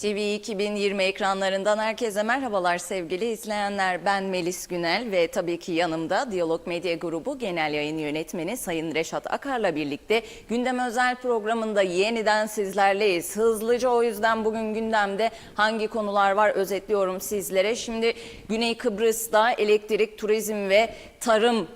TV 2020 ekranlarından herkese merhabalar sevgili izleyenler. Ben Melis Günel ve tabii ki yanımda Diyalog Medya Grubu Genel Yayın Yönetmeni Sayın Reşat Akar'la birlikte Gündem Özel programında yeniden sizlerleyiz. Hızlıca o yüzden bugün gündemde hangi konular var özetliyorum sizlere. Şimdi Güney Kıbrıs'ta elektrik, turizm ve tarım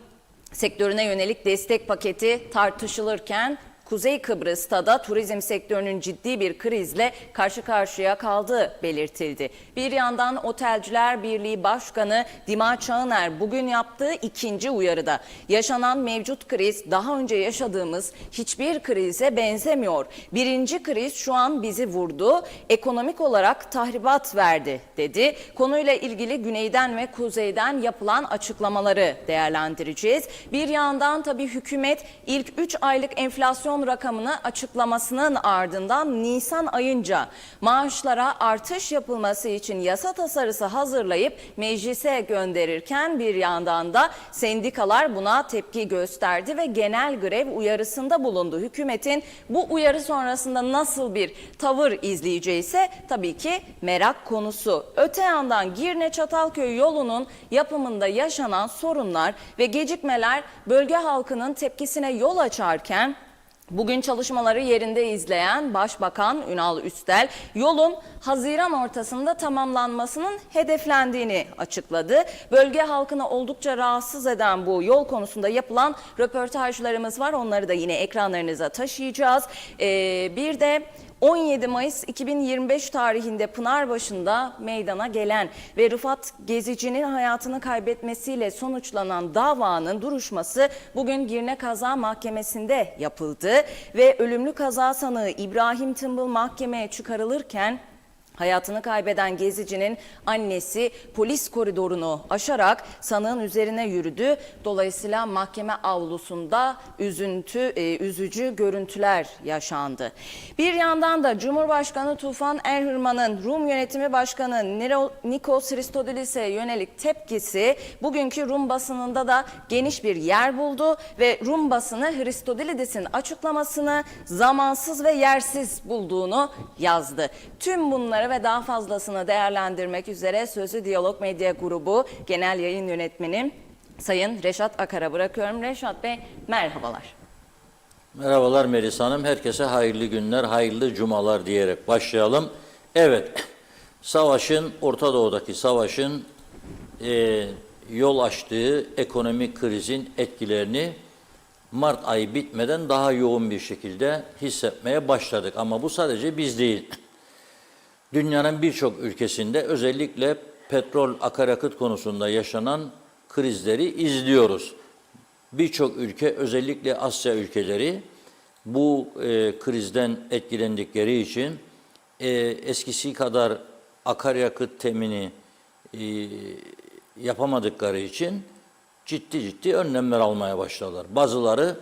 sektörüne yönelik destek paketi tartışılırken Kuzey Kıbrıs'ta da turizm sektörünün ciddi bir krizle karşı karşıya kaldığı belirtildi. Bir yandan Otelciler Birliği Başkanı Dima Çağıner bugün yaptığı ikinci uyarıda yaşanan mevcut kriz daha önce yaşadığımız hiçbir krize benzemiyor. Birinci kriz şu an bizi vurdu, ekonomik olarak tahribat verdi dedi. Konuyla ilgili güneyden ve kuzeyden yapılan açıklamaları değerlendireceğiz. Bir yandan tabii hükümet ilk 3 aylık enflasyon rakamını açıklamasının ardından Nisan ayınca maaşlara artış yapılması için yasa tasarısı hazırlayıp meclise gönderirken bir yandan da sendikalar buna tepki gösterdi ve genel grev uyarısında bulundu. Hükümetin bu uyarı sonrasında nasıl bir tavır izleyeceği ise tabii ki merak konusu. Öte yandan Girne-Çatalköy yolunun yapımında yaşanan sorunlar ve gecikmeler bölge halkının tepkisine yol açarken bugün çalışmaları yerinde izleyen Başbakan Ünal Üstel, yolun Haziran ortasında tamamlanmasının hedeflendiğini açıkladı. Bölge halkını oldukça rahatsız eden bu yol konusunda yapılan röportajlarımız var. Onları da yine ekranlarınıza taşıyacağız. Bir de 17 Mayıs 2025 tarihinde Pınarbaşı'nda meydana gelen ve Rıfat Gezici'nin hayatını kaybetmesiyle sonuçlanan davanın duruşması bugün Girne Kaza Mahkemesi'nde yapıldı ve ölümlü kaza sanığı İbrahim Tımbıl mahkemeye çıkarılırken hayatını kaybeden Gezici'nin annesi polis koridorunu aşarak sanığın üzerine yürüdü. Dolayısıyla mahkeme avlusunda üzücü görüntüler yaşandı. Bir yandan da Cumhurbaşkanı Tufan Erhürman'ın Rum Yönetimi Başkanı Nikos Christodoulos'e yönelik tepkisi bugünkü Rum basınında da geniş bir yer buldu ve Rum basını Christodoulos'in açıklamasını zamansız ve yersiz bulduğunu yazdı. Tüm bunları ve daha fazlasını değerlendirmek üzere sözü Diyalog Medya Grubu Genel Yayın Yönetmeni Sayın Reşat Akar'a bırakıyorum. Reşat Bey merhabalar. Merhabalar Melis Hanım. Herkese hayırlı günler, hayırlı cumalar diyerek başlayalım. Evet, Orta Doğu'daki savaşın yol açtığı ekonomik krizin etkilerini Mart ayı bitmeden daha yoğun bir şekilde hissetmeye başladık. Ama bu sadece biz değil. Dünyanın birçok ülkesinde özellikle petrol, akaryakıt konusunda yaşanan krizleri izliyoruz. Birçok ülke, özellikle Asya ülkeleri bu krizden etkilendikleri için eskisi kadar akaryakıt temini yapamadıkları için ciddi önlemler almaya başladılar. Bazıları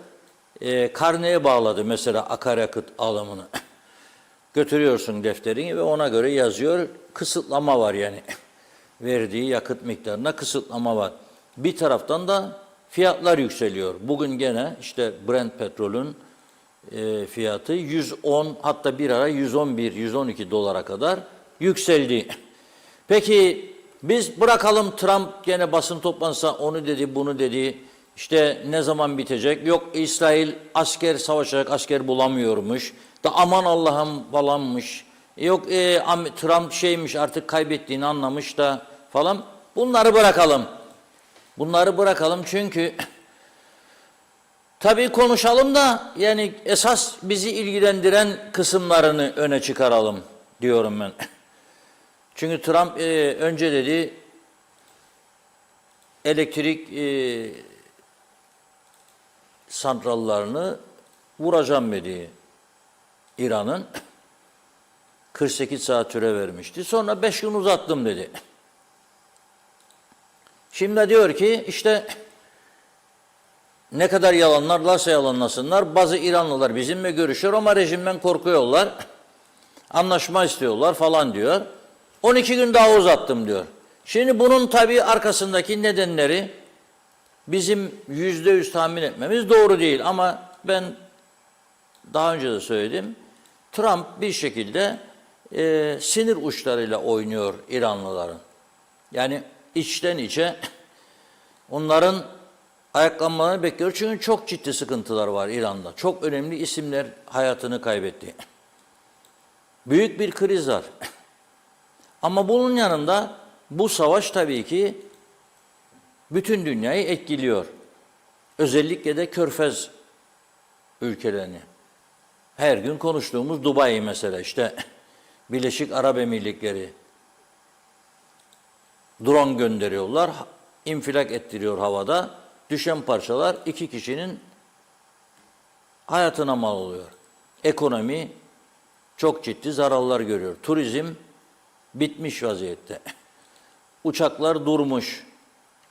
karneye bağladı mesela akaryakıt alımını. Götürüyorsun defterini ve ona göre yazıyor. Kısıtlama var yani. Verdiği yakıt miktarına kısıtlama var. Bir taraftan da fiyatlar yükseliyor. Bugün gene işte Brent petrolün fiyatı 110 hatta bir ara 111-112 dolara kadar yükseldi. Peki biz bırakalım, Trump gene basın toplantısı onu dedi bunu dedi. İşte ne zaman bitecek? Yok İsrail savaşacak asker bulamıyormuş. Da aman Allah'ım falanmış. Yok Trump artık kaybettiğini anlamış da falan. Bunları bırakalım. Bunları bırakalım çünkü tabii konuşalım da yani esas bizi ilgilendiren kısımlarını öne çıkaralım diyorum ben. Çünkü Trump önce dedi elektrik santrallarını vuracağım dedi. İran'ın 48 saat süre vermişti. Sonra 5 gün uzattım dedi. Şimdi diyor ki işte ne kadar yalanlarlarsa yalanlasınlar. Bazı İranlılar bizimle görüşüyor ama rejimden korkuyorlar. Anlaşma istiyorlar falan diyor. 12 gün daha uzattım diyor. Şimdi bunun tabii arkasındaki nedenleri bizim %100 tahmin etmemiz doğru değil. Ama ben daha önce de söyledim. Trump bir şekilde sinir uçlarıyla oynuyor İranlıların. Yani içten içe onların ayaklanmalarını bekliyor. Çünkü çok ciddi sıkıntılar var İran'da. Çok önemli isimler hayatını kaybetti. Büyük bir kriz var. Ama bunun yanında bu savaş tabii ki bütün dünyayı etkiliyor. Özellikle de Körfez ülkelerini. Her gün konuştuğumuz Dubai mesela, işte Birleşik Arap Emirlikleri drone gönderiyorlar, infilak ettiriyor havada. Düşen parçalar 2 kişinin hayatına mal oluyor. Ekonomi çok ciddi zararlar görüyor. Turizm bitmiş vaziyette. Uçaklar durmuş.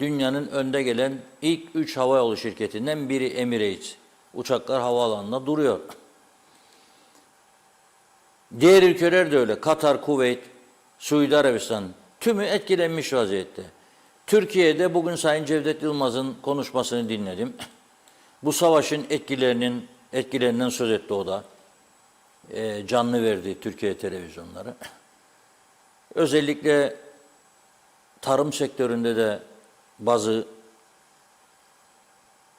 Dünyanın önde gelen ilk 3 havayolu şirketinden biri Emirates. Uçaklar havaalanında duruyor. Diğer ülkeler de öyle. Katar, Kuveyt, Suudi Arabistan tümü etkilenmiş vaziyette. Türkiye'de bugün Sayın Cevdet Yılmaz'ın konuşmasını dinledim. Bu savaşın etkilerinden söz etti o da. Canlı verdi Türkiye televizyonları. Özellikle tarım sektöründe de bazı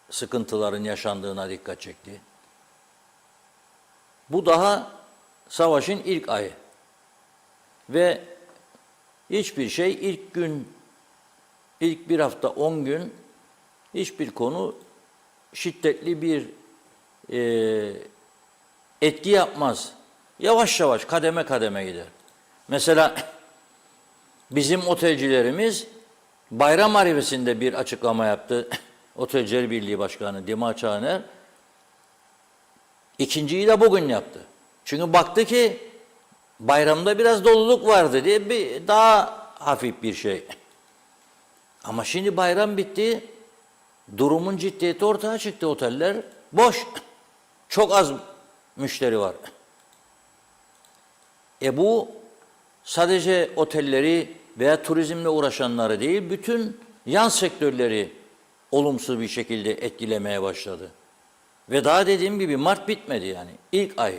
sıkıntıların yaşandığına dikkat çekti. Bu daha savaşın ilk ayı. Ve hiçbir şey ilk bir hafta 10 gün hiçbir konu şiddetli bir etki yapmaz. Yavaş yavaş, kademe kademe gider. Mesela bizim otelcilerimiz bayram arifesinde bir açıklama yaptı. Otelciler Birliği Başkanı Dima Çağner. İkinciyi de bugün yaptı. Çünkü baktı ki bayramda biraz doluluk vardı diye bir daha hafif bir şey. Ama şimdi bayram bitti. Durumun ciddiyeti ortaya çıktı. Oteller boş. Çok az müşteri var. Bu sadece otelleri veya turizmle uğraşanları değil, bütün yan sektörleri olumsuz bir şekilde etkilemeye başladı. Ve daha dediğim gibi Mart bitmedi yani. İlk ay.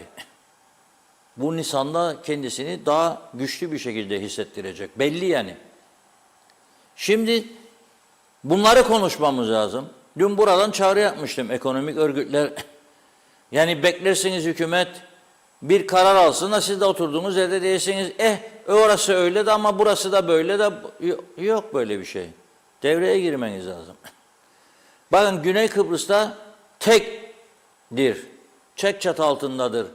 Bu Nisan'da kendisini daha güçlü bir şekilde hissettirecek. Belli yani. Şimdi bunları konuşmamız lazım. Dün buradan çağrı yapmıştım ekonomik örgütler. Yani beklersiniz hükümet bir karar alsın da siz de oturduğunuz yerde değilsiniz. Orası öyle de ama burası da böyle de, yok böyle bir şey. Devreye girmeniz lazım. Bakın Güney Kıbrıs'ta tektir. Tek çatı altındadır.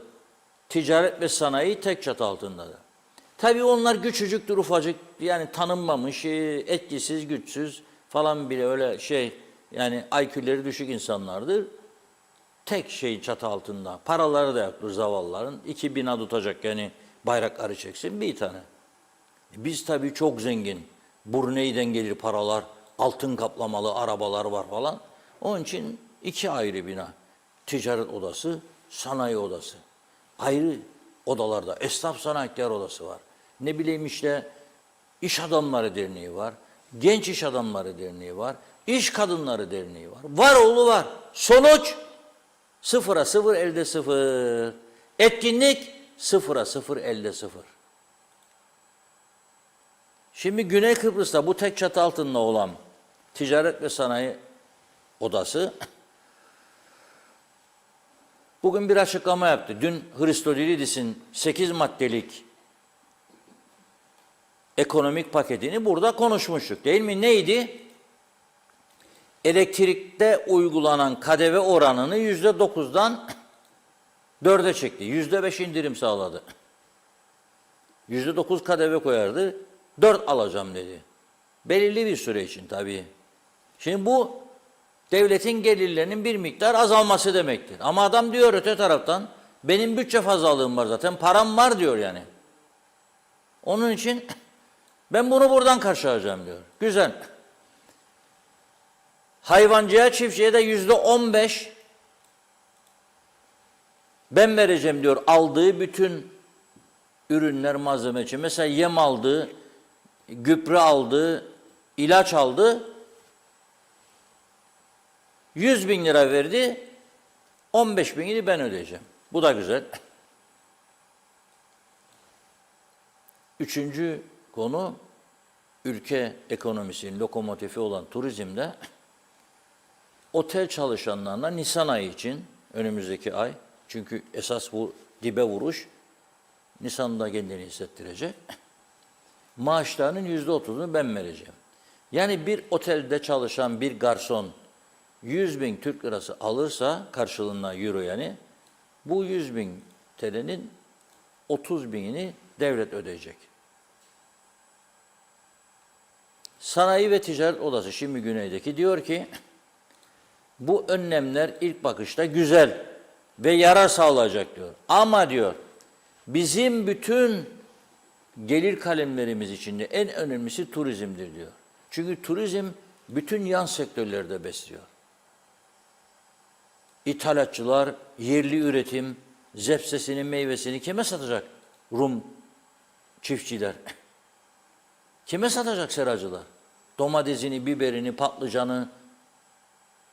Ticaret ve sanayi tek çatı altındadır. Tabii onlar küçücüktür, ufacık, yani tanınmamış, etkisiz, güçsüz falan bile öyle şey, yani IQ'leri düşük insanlardır. Tek şey çatı altında. Paraları da yoktur zavallıların. 2 bina tutacak yani bayrakları çeksin bir tane. Biz tabii çok zengin. Brunei'den gelir paralar, altın kaplamalı arabalar var falan. Onun için 2 ayrı bina. Ticaret odası, sanayi odası. Ayrı odalarda esnaf sanatçılar odası var. Ne bileyim işte iş adamları derneği var. Genç iş adamları derneği var. İş kadınları derneği var. Var oğlu var. Sonuç sıfıra sıfır elde sıfır. Etkinlik sıfıra sıfır elde sıfır. Şimdi Güney Kıbrıs'ta bu tek çatı altında olan ticaret ve sanayi odası bugün bir açıklama yaptı. Dün Christodoulidis'in 8 maddelik ekonomik paketini burada konuşmuştuk değil mi? Neydi? Elektrikte uygulanan KDV oranını %9'dan 4'e çekti. %5 indirim sağladı. %9 KDV koyardı. 4 alacağım dedi. Belirli bir süre için tabii. Şimdi bu devletin gelirlerinin bir miktar azalması demektir. Ama adam diyor öte taraftan benim bütçe fazlalığım var zaten, param var diyor yani. Onun için ben bunu buradan karşılayacağım diyor. Güzel. Hayvancıya, çiftçiye de %15 ben vereceğim diyor aldığı bütün ürünler, malzeme için. Mesela yem aldı, gübre aldı, ilaç aldı. 100 bin lira verdi, 15 binini ben ödeyeceğim. Bu da güzel. Üçüncü konu, ülke ekonomisinin lokomotifi olan turizmde otel çalışanlarına Nisan ayı için, önümüzdeki ay, çünkü esas bu dibe vuruş Nisan'da kendini hissettirecek, maaşlarının %30'unu ben vereceğim. Yani bir otelde çalışan bir garson 100.000 Türk lirası alırsa karşılığında euro, yani bu 100.000 TL'nin 30.000'ini devlet ödeyecek. Sanayi ve Ticaret Odası, şimdi güneydeki, diyor ki bu önlemler ilk bakışta güzel ve yarar sağlayacak diyor. Ama diyor bizim bütün gelir kalemlerimiz içinde en önemlisi turizmdir diyor. Çünkü turizm bütün yan sektörlerde besliyor. İthalatçılar, yerli üretim, zepsesini, meyvesini kime satacak? Rum çiftçiler. Kime satacak seracılar? Domatesini, biberini, patlıcanı,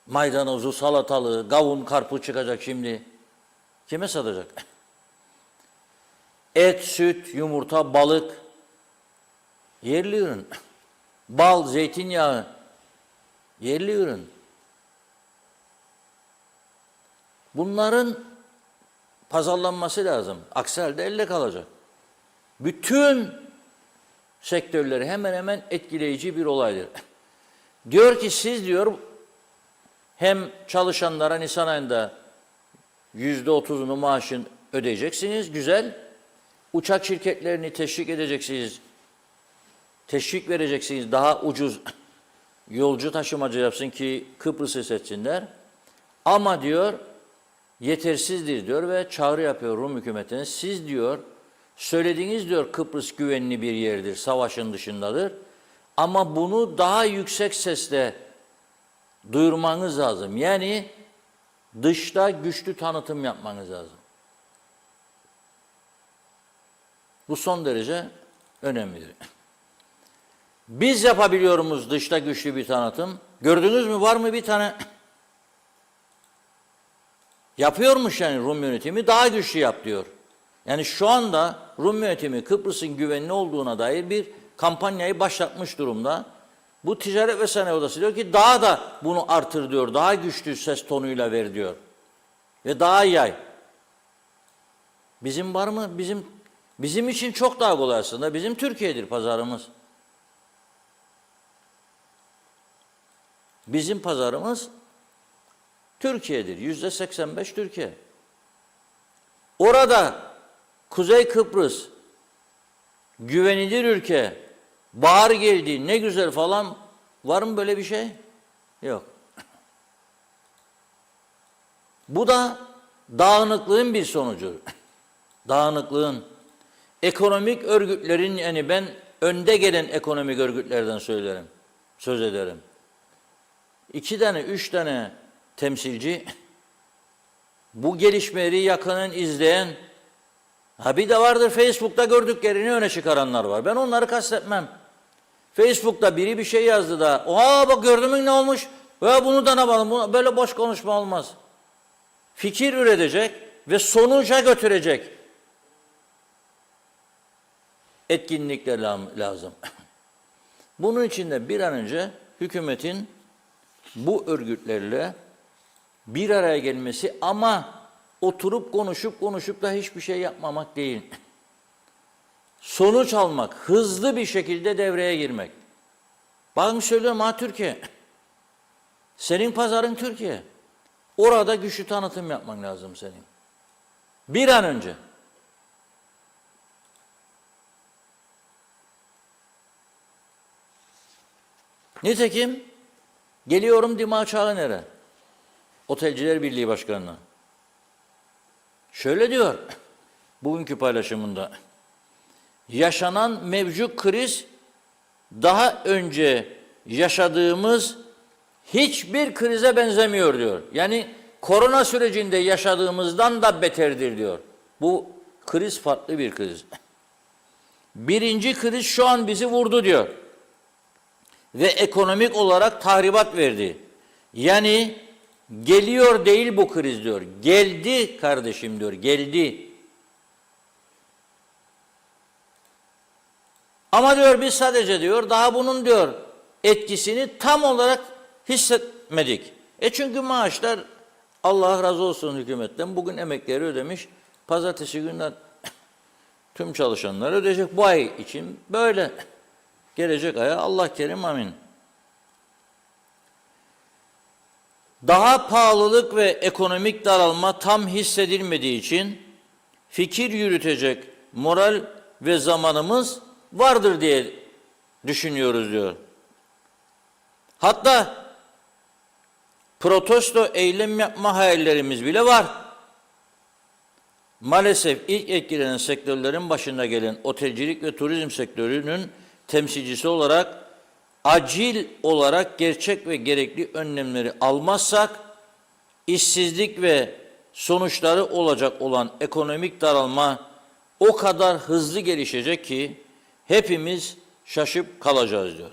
maydanozu, salatalığı, kavun, karpuz çıkacak şimdi. Kime satacak? Et, süt, yumurta, balık, yerli ürün. Bal, zeytinyağı, yerli ürün. Bunların pazarlanması lazım. Aksi halde elde kalacak. Bütün sektörleri hemen hemen etkileyici bir olaydır. Diyor ki siz, diyor, hem çalışanlara Nisan ayında %30'unu maaşın ödeyeceksiniz, güzel. Uçak şirketlerini teşvik edeceksiniz, teşvik vereceksiniz, daha ucuz yolcu taşımacı yapsın ki Kıbrıs'ı seçsinler. Ama diyor yetersizdir diyor ve çağrı yapıyor Rum hükümetine. Siz, diyor, söylediğiniz, diyor, Kıbrıs güvenli bir yerdir, savaşın dışındadır. Ama bunu daha yüksek sesle duyurmanız lazım. Yani dışta güçlü tanıtım yapmanız lazım. Bu son derece önemlidir. Biz yapabiliyor muyuz dışta güçlü bir tanıtım? Gördünüz mü, var mı bir tane? Yapıyormuş yani Rum yönetimi, daha güçlü yap diyor. Yani şu anda Rum yönetimi Kıbrıs'ın güvenli olduğuna dair bir kampanyayı başlatmış durumda. Bu Ticaret ve Sanayi Odası diyor ki daha da bunu artır diyor, daha güçlü ses tonuyla ver diyor. Ve daha yay. Bizim var mı? Bizim için çok daha kolay aslında. Bizim Türkiye'dir pazarımız. Bizim pazarımız Türkiye'dir. %85 Türkiye. Orada Kuzey Kıbrıs güvenilir ülke, bahar geldi, ne güzel falan, var mı böyle bir şey? Yok. Bu da dağınıklığın bir sonucu. Dağınıklığın, ekonomik örgütlerin, yani ben önde gelen ekonomik örgütlerden söz ederim. 2 tane, 3 tane temsilci bu gelişmeleri yakından izleyen, bir de vardır Facebook'ta gördüklerini öne çıkaranlar var. Ben onları kastetmem. Facebook'ta biri bir şey yazdı da, bak gördün mü ne olmuş? Bunu da ne yapalım? Böyle boş konuşma olmaz. Fikir üretecek ve sonuca götürecek etkinlikler lazım. Bunun için de bir an önce hükümetin bu örgütlerle bir araya gelmesi, ama oturup konuşup da hiçbir şey yapmamak değil. Sonuç almak, hızlı bir şekilde devreye girmek. Bakın söylüyorum, Türkiye. Senin pazarın Türkiye. Orada güçlü tanıtım yapman lazım senin. Bir an önce. Nitekim geliyorum Dima Çağlaner'e, Otelciler Birliği Başkanı'na. Şöyle diyor bugünkü paylaşımında: yaşanan mevcut kriz daha önce yaşadığımız hiçbir krize benzemiyor diyor. Yani korona sürecinde yaşadığımızdan da beterdir diyor. Bu kriz farklı bir kriz. Birinci kriz şu an bizi vurdu diyor. Ve ekonomik olarak tahribat verdi. Yani geliyor değil bu kriz diyor. Geldi kardeşim diyor, geldi. Ama diyor biz sadece diyor daha bunun diyor etkisini tam olarak hissetmedik. Çünkü maaşlar Allah razı olsun hükümetten bugün emekleri ödemiş. Pazartesi günden tüm çalışanlar ödeyecek. Bu ay için böyle. Gelecek aya Allah kerim amin. Daha pahalılık ve ekonomik daralma tam hissedilmediği için fikir yürütecek moral ve zamanımız vardır diye düşünüyoruz diyor. Hatta protesto eylem yapma hayallerimiz bile var. Maalesef ilk etkilenen sektörlerin başında gelen otelcilik ve turizm sektörünün temsilcisi olarak acil olarak gerçek ve gerekli önlemleri almazsak işsizlik ve sonuçları olacak olan ekonomik daralma o kadar hızlı gelişecek ki hepimiz şaşıp kalacağız diyor.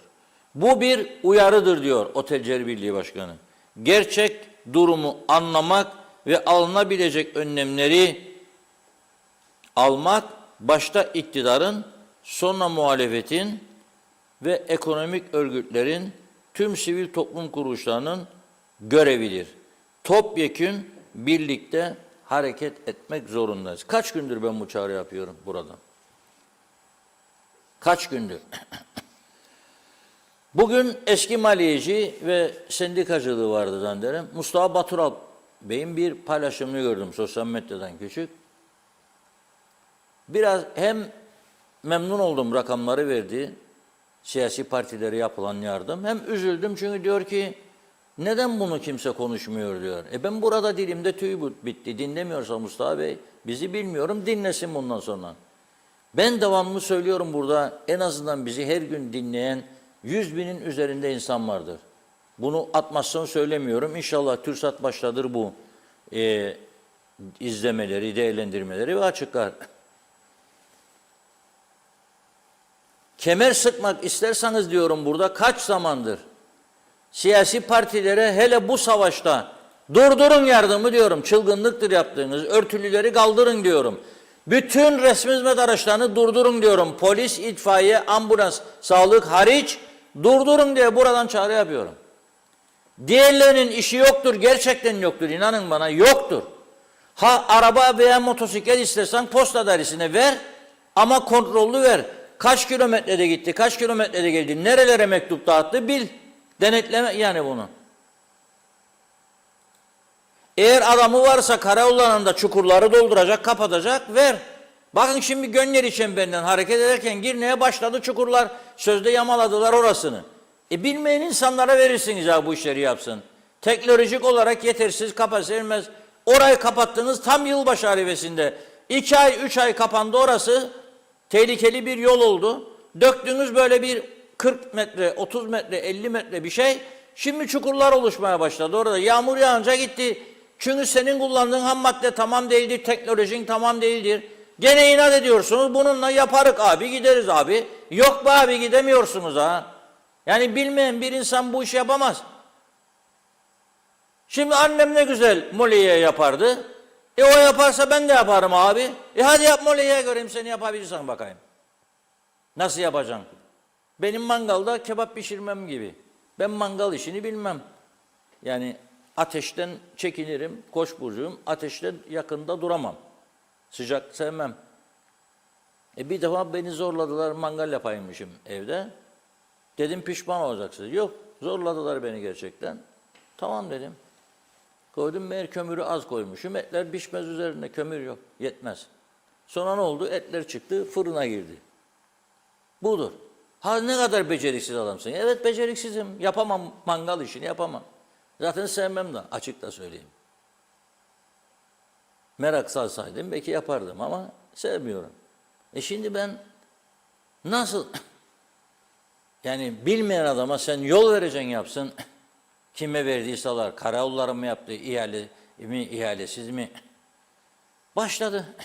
Bu bir uyarıdır diyor Otelciler Birliği Başkanı. Gerçek durumu anlamak ve alınabilecek önlemleri almak başta iktidarın, sonra muhalefetin ve ekonomik örgütlerin, tüm sivil toplum kuruluşlarının görevidir. Topyekün birlikte hareket etmek zorundayız. Kaç gündür ben bu çağrı yapıyorum burada? Kaç gündür? Bugün eski maliyeci ve sendikacılığı vardı zannederim. Mustafa Batural Bey'in bir paylaşımını gördüm sosyal medyadan küçük. Biraz hem memnun oldum rakamları verdi, siyasi partilere yapılan yardım, hem üzüldüm çünkü diyor ki neden bunu kimse konuşmuyor diyor. Ben burada dilimde tüy bitti, dinlemiyorsa Mustafa Bey bizi bilmiyorum, dinlesin bundan sonra. Ben devamlı söylüyorum burada, en azından bizi her gün dinleyen 100.000'in üzerinde insan vardır. Bunu atmazsan söylemiyorum. İnşallah TÜRSAT başladır bu izlemeleri, değerlendirmeleri ve açıklar. Kemer sıkmak isterseniz diyorum burada kaç zamandır siyasi partilere hele bu savaşta durdurun yardımı diyorum. Çılgınlıktır yaptığınız. Örtülüleri kaldırın diyorum. Bütün resmi hizmet araçlarını durdurun diyorum. Polis, itfaiye, ambulans, sağlık hariç durdurun diye buradan çağrı yapıyorum. Diğerlerinin işi yoktur. Gerçekten yoktur. İnanın bana yoktur. Ha araba veya motosiklet istersen posta dairesine ver ama kontrollü ver. Kaç kilometrede gitti, kaç kilometrede geldi, nerelere mektup dağıttı bil. Denetleme yani bunu. Eğer adamı varsa karayollarında çukurları dolduracak, kapatacak, ver. Bakın şimdi Gönyeri çemberinden hareket ederken Girne'ye başladı çukurlar. Sözde yamaladılar orasını. Bilmeyen insanlara verirsiniz ya bu işleri yapsın. Teknolojik olarak yetersiz, kapasite vermez. Orayı kapattınız tam yılbaşı arifesinde. 2 ay, 3 ay kapandı orası. Tehlikeli bir yol oldu. Döktünüz böyle bir 40 metre, 30 metre, 50 metre bir şey. Şimdi çukurlar oluşmaya başladı orada. Yağmur yağınca gitti. Çünkü senin kullandığın ham madde tamam değildir, teknolojin tamam değildir. Gene inat ediyorsunuz. Bununla yaparık abi, gideriz abi. Yok be abi gidemiyorsunuz ha. Yani bilmeyen bir insan bu işi yapamaz. Şimdi annem ne güzel moliye yapardı. O yaparsa ben de yaparım abi. Hadi yap moliye göreyim seni yapabilirsen bakayım. Nasıl yapacaksın? Benim mangalda kebap pişirmem gibi. Ben mangal işini bilmem. Yani ateşten çekinirim, koç burcuyum. Ateşten yakında duramam. Sıcak sevmem. Bir defa beni zorladılar mangal yapaymışım evde. Dedim pişman olacaksınız. Yok zorladılar beni gerçekten. Tamam dedim. Koydum meğer kömürü az koymuşum. Etler pişmez üzerinde kömür yok. Yetmez. Sonra ne oldu? Etler çıktı fırına girdi. Budur. Ha ne kadar beceriksiz adamsın. Evet beceriksizim. Yapamam mangal işini yapamam. Zaten sevmem de açık da söyleyeyim. Merak salsaydım belki yapardım ama sevmiyorum. Şimdi ben nasıl yani bilmeyen adama sen yol vereceksin yapsın. Kime verdiyse alır. Karayolları mı yaptı? İhale mi? İhalesiz mi? Başladı.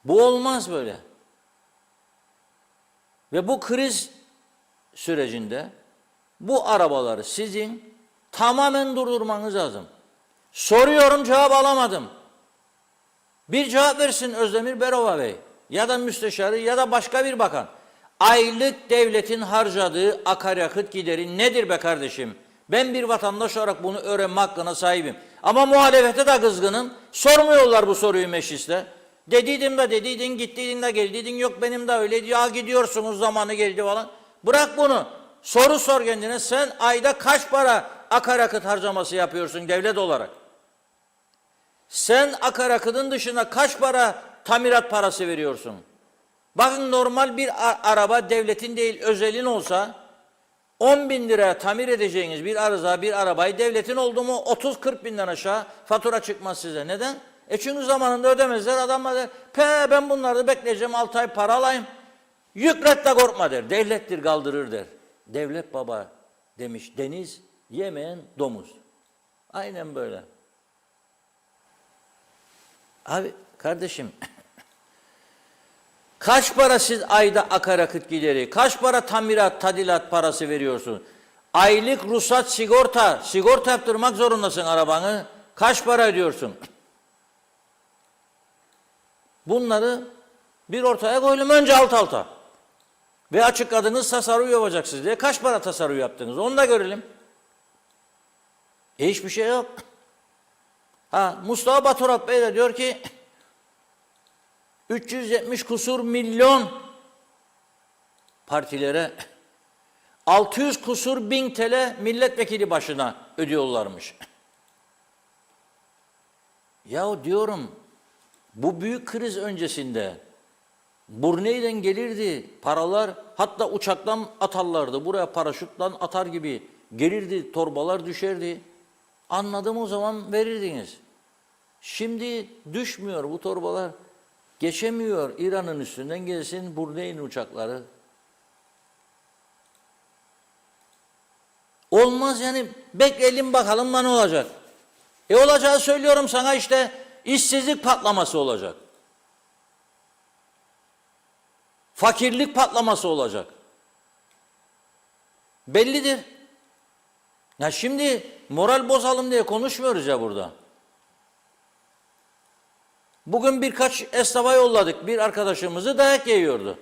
Bu olmaz böyle. Ve bu kriz sürecinde bu arabaları sizin tamamen durdurmanız lazım. Soruyorum cevap alamadım. Bir cevap versin Özdemir Berova Bey ya da müsteşarı ya da başka bir bakan. Aylık devletin harcadığı akaryakıt gideri nedir be kardeşim? Ben bir vatandaş olarak bunu öğrenme hakkına sahibim. Ama muhalefete de kızgınım. Sormuyorlar bu soruyu mecliste. Dediydim de dediydin, gittiydin de geldiydin, yok benim de öyle diyor. Gidiyorsunuz zamanı geldi falan. Bırak bunu. Soru sor kendine. Sen ayda kaç para akaryakıt harcaması yapıyorsun devlet olarak? Sen akaryakıtın dışında kaç para tamirat parası veriyorsun? Bakın normal bir araba devletin değil özelin olsa 10 bin liraya tamir edeceğiniz bir arıza bir arabayı devletin oldu mu 30-40 binden aşağı fatura çıkmaz size. Neden? Çünkü zamanında ödemezler. Adamlar der ben bunları bekleyeceğim 6 ay para alayım. Yüklet de korkma der. Devlettir kaldırır der. Devlet baba demiş deniz yemeyen domuz. Aynen böyle. Abi kardeşim kaç para siz ayda akaryakıt gideri, kaç para tamirat, tadilat parası veriyorsun? Aylık ruhsat sigorta yaptırmak zorundasın arabanı. Kaç para ödüyorsun? Bunları bir ortaya koyalım önce alt alta. Ve açıkladınız tasarruf yapacaksınız diye. Kaç para tasarruf yaptınız? Onu da görelim. Hiçbir şey yok. Mustafa Baturap Bey de diyor ki 370 kusur milyon partilere 600 kusur bin TL milletvekili başına ödüyorlarmış. Yahu diyorum bu büyük kriz öncesinde Brunei'den gelirdi paralar, hatta uçaktan atarlardı. Buraya paraşütten atar gibi gelirdi, torbalar düşerdi. Anladım o zaman verirdiniz. Şimdi düşmüyor bu torbalar. Geçemiyor İran'ın üstünden gelsin Brunei'nin uçakları. Olmaz yani bekleyelim bakalım ne olacak. Olacağı söylüyorum sana işte işsizlik patlaması olacak. Fakirlik patlaması olacak. Bellidir. Ya şimdi moral bozalım diye konuşmuyoruz ya burada. Bugün birkaç esnafa yolladık. Bir arkadaşımızı dayak yiyordu.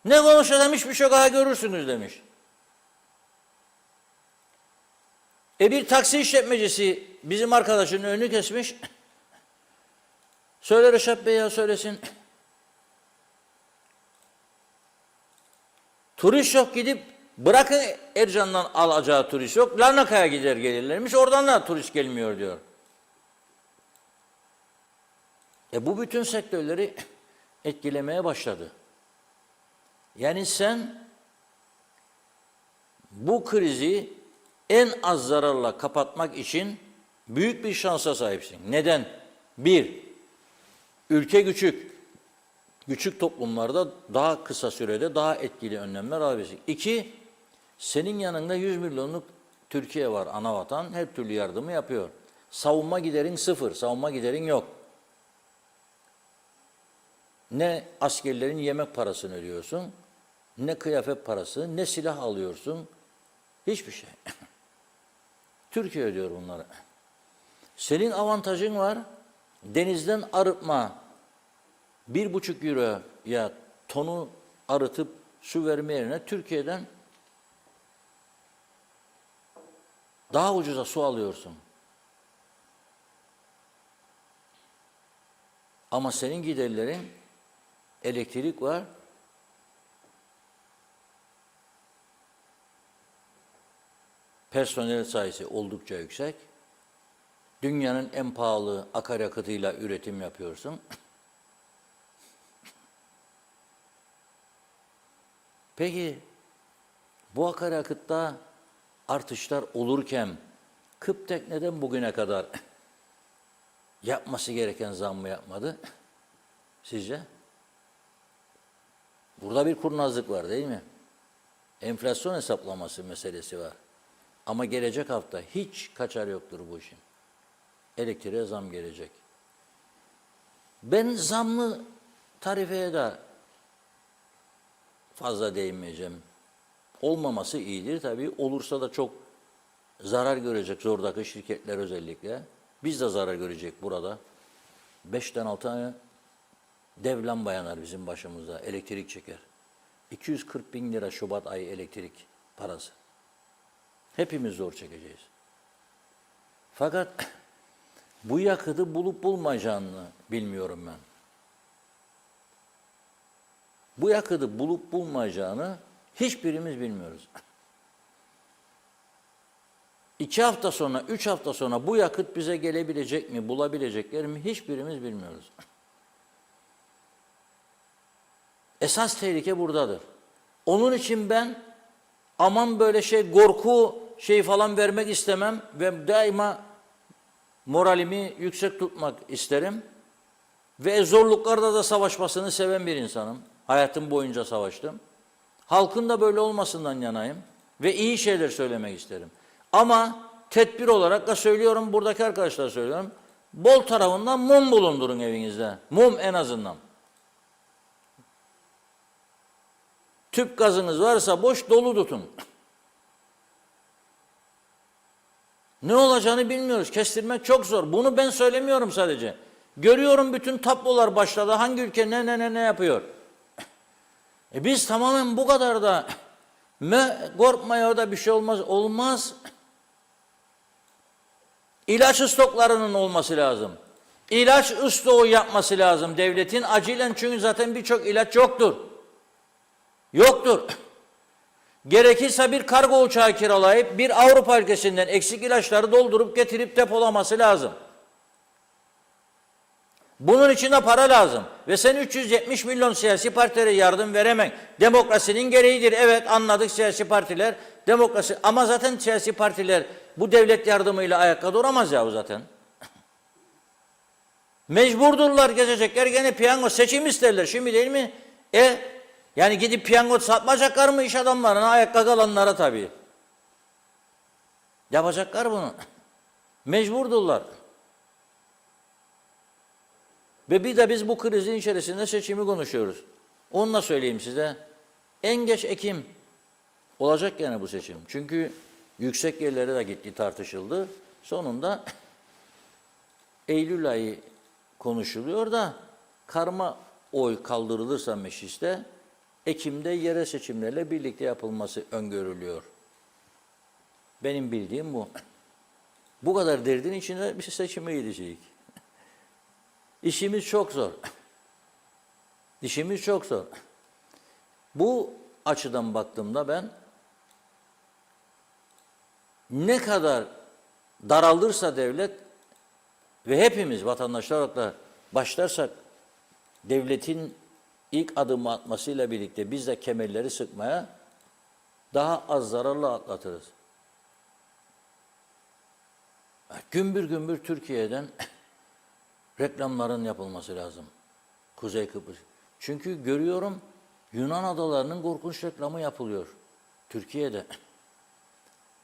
Ne konuşuyor demiş, bir şey daha görürsünüz demiş. Bir taksi işletmecisi bizim arkadaşının önünü kesmiş. Söyle Reşat Bey ya söylesin. Turist yok gidip bırakın Ercan'dan alacağı turist yok. Larnaka'ya gider gelirlermiş. Oradan da turist gelmiyor diyor. Bu bütün sektörleri etkilemeye başladı. Yani sen bu krizi en az zararla kapatmak için büyük bir şansa sahipsin. Neden? Bir, ülke küçük. Küçük toplumlarda daha kısa sürede daha etkili önlemler alabilirsin. İki, senin yanında 100 milyonluk Türkiye var, ana vatan. Her türlü yardımı yapıyor. Savunma giderin sıfır, savunma giderin yok. Ne askerlerin yemek parasını ödüyorsun, ne kıyafet parası, ne silah alıyorsun. Hiçbir şey. Türkiye ödüyor bunları. Senin avantajın var. Denizden arıtma 1,5 euroya tonu arıtıp su verme yerine Türkiye'den daha ucuza su alıyorsun. Ama senin giderlerin elektrik var. Personel sayısı oldukça yüksek. Dünyanın en pahalı akaryakıtıyla üretim yapıyorsun. Peki bu akaryakıtta artışlar olurken Kıptek neden bugüne kadar yapması gereken zammı yapmadı? Sizce? Burada bir kurnazlık var değil mi? Enflasyon hesaplaması meselesi var. Ama gelecek hafta hiç kaçar yoktur bu işin. Elektriğe zam gelecek. Ben zamlı tarifeye de fazla değinmeyeceğim. Olmaması iyidir tabii. Olursa da çok zarar görecek zordaki şirketler özellikle. Biz de zarar görecek burada. 5'ten 6 tane dev lamba yanar bizim başımızda. Elektrik çeker. 240 bin lira Şubat ayı elektrik parası. Hepimiz zor çekeceğiz. Fakat bu yakıtı bulup bulmayacağını bilmiyorum ben. Bu yakıtı bulup bulmayacağını hiçbirimiz bilmiyoruz. 2 hafta sonra, 3 hafta sonra bu yakıt bize gelebilecek mi, bulabilecekler mi hiçbirimiz bilmiyoruz. Esas tehlike buradadır. Onun için ben aman böyle korku falan vermek istemem ve daima moralimi yüksek tutmak isterim. Ve zorluklarda da savaşmasını seven bir insanım. Hayatım boyunca savaştım. Halkın da böyle olmasından yanayım ve iyi şeyler söylemek isterim. Ama tedbir olarak da söylüyorum, buradaki arkadaşlara söylüyorum. Bol tarafından mum bulundurun evinizde. Mum en azından. Tüp gazınız varsa boş dolu tutun. Ne olacağını bilmiyoruz. Kestirmek çok zor. Bunu ben söylemiyorum sadece. Görüyorum bütün tablolar başladı. Hangi ülke ne yapıyor. Biz tamamen bu kadar da korkmaya da bir şey olmaz. Olmaz. İlaç stoklarının olması lazım. İlaç stoğu yapması lazım devletin acilen, çünkü zaten birçok ilaç yoktur. Yoktur. Gerekirse bir kargo uçağı kiralayıp bir Avrupa ülkesinden eksik ilaçları doldurup getirip depolaması lazım. Bunun için de para lazım. Ve sen 370 milyon siyasi partilere yardım veremek demokrasinin gereğidir. Evet, anladık, siyasi partiler demokrasi, ama zaten siyasi partiler bu devlet yardımıyla ayakta duramaz ya zaten. Mecburdurlar, gezecekler gene piyango, seçim isterler şimdi, değil mi? Yani gidip piyango satmayacaklar mı iş adamlarına, ayakta kalanlara tabii. Yapacaklar bunu. Mecburdurlar. Ve bir de biz bu krizin içerisinde seçimi konuşuyoruz. Onunla söyleyeyim size. En geç Ekim olacak yani bu seçim. Çünkü yüksek yerlere de gitti, tartışıldı. Sonunda Eylül ayı konuşuluyor da karma oy kaldırılırsa mecliste Ekim'de yerel seçimlerle birlikte yapılması öngörülüyor. Benim bildiğim bu. Bu kadar derdin içinde bir seçime gidecek. İşimiz çok zor. İşimiz çok zor. Bu açıdan baktığımda ben ne kadar daralırsa devlet ve hepimiz vatandaşlar olarak da başlarsak devletin ilk adımı atmasıyla birlikte biz de kemerleri sıkmaya daha az zararla atlatırız. Gümbür gümbür Türkiye'den reklamların yapılması lazım. Kuzey Kıbrıs. Çünkü görüyorum Yunan adalarının korkunç reklamı yapılıyor Türkiye'de.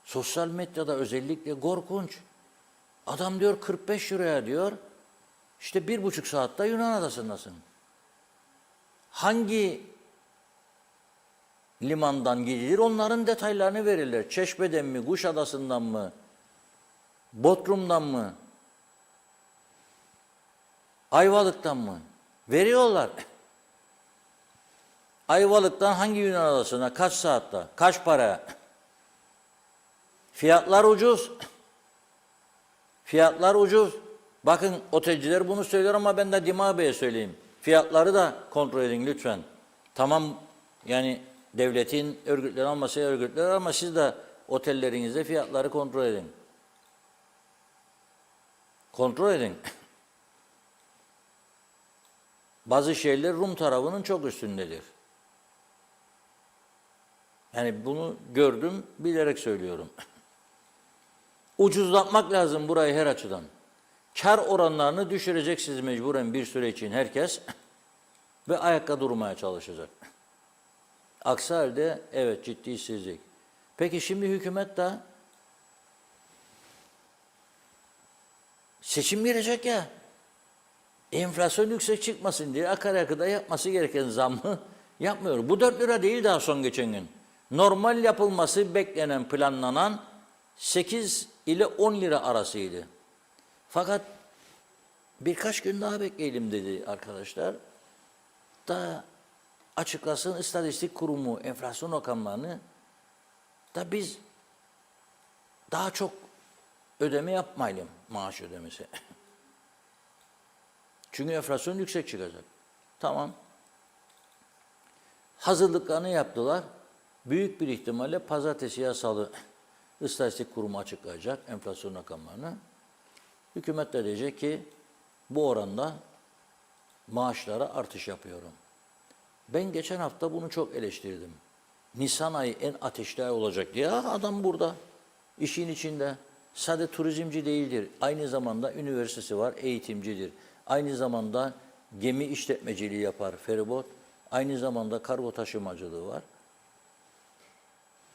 Sosyal medyada özellikle korkunç. Adam diyor 45 liraya diyor, işte 1,5 saatte Yunan adasındasın. Hangi limandan gidilir onların detaylarını verirler. Çeşme'den mi, Kuşadası'ndan mı, Bodrum'dan mı, Ayvalık'tan mı? Veriyorlar. Ayvalık'tan hangi Yunan adasına, kaç saatte, kaç para? Fiyatlar ucuz. Fiyatlar ucuz. Bakın otelciler bunu söylüyor ama ben de Dima Bey'e söyleyeyim. Fiyatları da kontrol edin lütfen. Tamam, yani devletin örgütleri alması örgütler, ama siz de otellerinizde fiyatları kontrol edin. Kontrol edin. Bazı şeyler Rum tarafının çok üstündedir. Yani bunu gördüm, bilerek söylüyorum. Ucuzlatmak lazım burayı her açıdan. Kar oranlarını düşüreceksiniz mecburen bir süre için herkes ve ayakta durmaya çalışacak. Aksi halde evet ciddi işsizlik. Peki şimdi hükümet de seçim girecek ya, enflasyon yüksek çıkmasın diye akaryakıda yapması gereken zammı yapmıyor. Bu 4 lira değil daha son geçen gün. Normal yapılması beklenen, planlanan 8 ile 10 lira arasıydı. Fakat birkaç gün daha bekleyelim dedi arkadaşlar. Da açıklasın İstatistik Kurumu enflasyon rakamlarını da biz daha çok ödeme yapmayalım, maaş ödemesi. Çünkü enflasyon yüksek çıkacak. Tamam. Hazırlıklarını yaptılar. Büyük bir ihtimalle pazartesi ya salı İstatistik Kurumu açıklayacak enflasyon rakamlarını. Hükümet de diyecek ki bu oranda maaşlara artış yapıyorum. Ben geçen hafta bunu çok eleştirdim. Nisan ayı en ateşli ay olacak diye. Adam burada, işin içinde. Sadece turizmci değildir. Aynı zamanda üniversitesi var, eğitimcidir. Aynı zamanda gemi işletmeciliği yapar, feribot. Aynı zamanda kargo taşımacılığı var.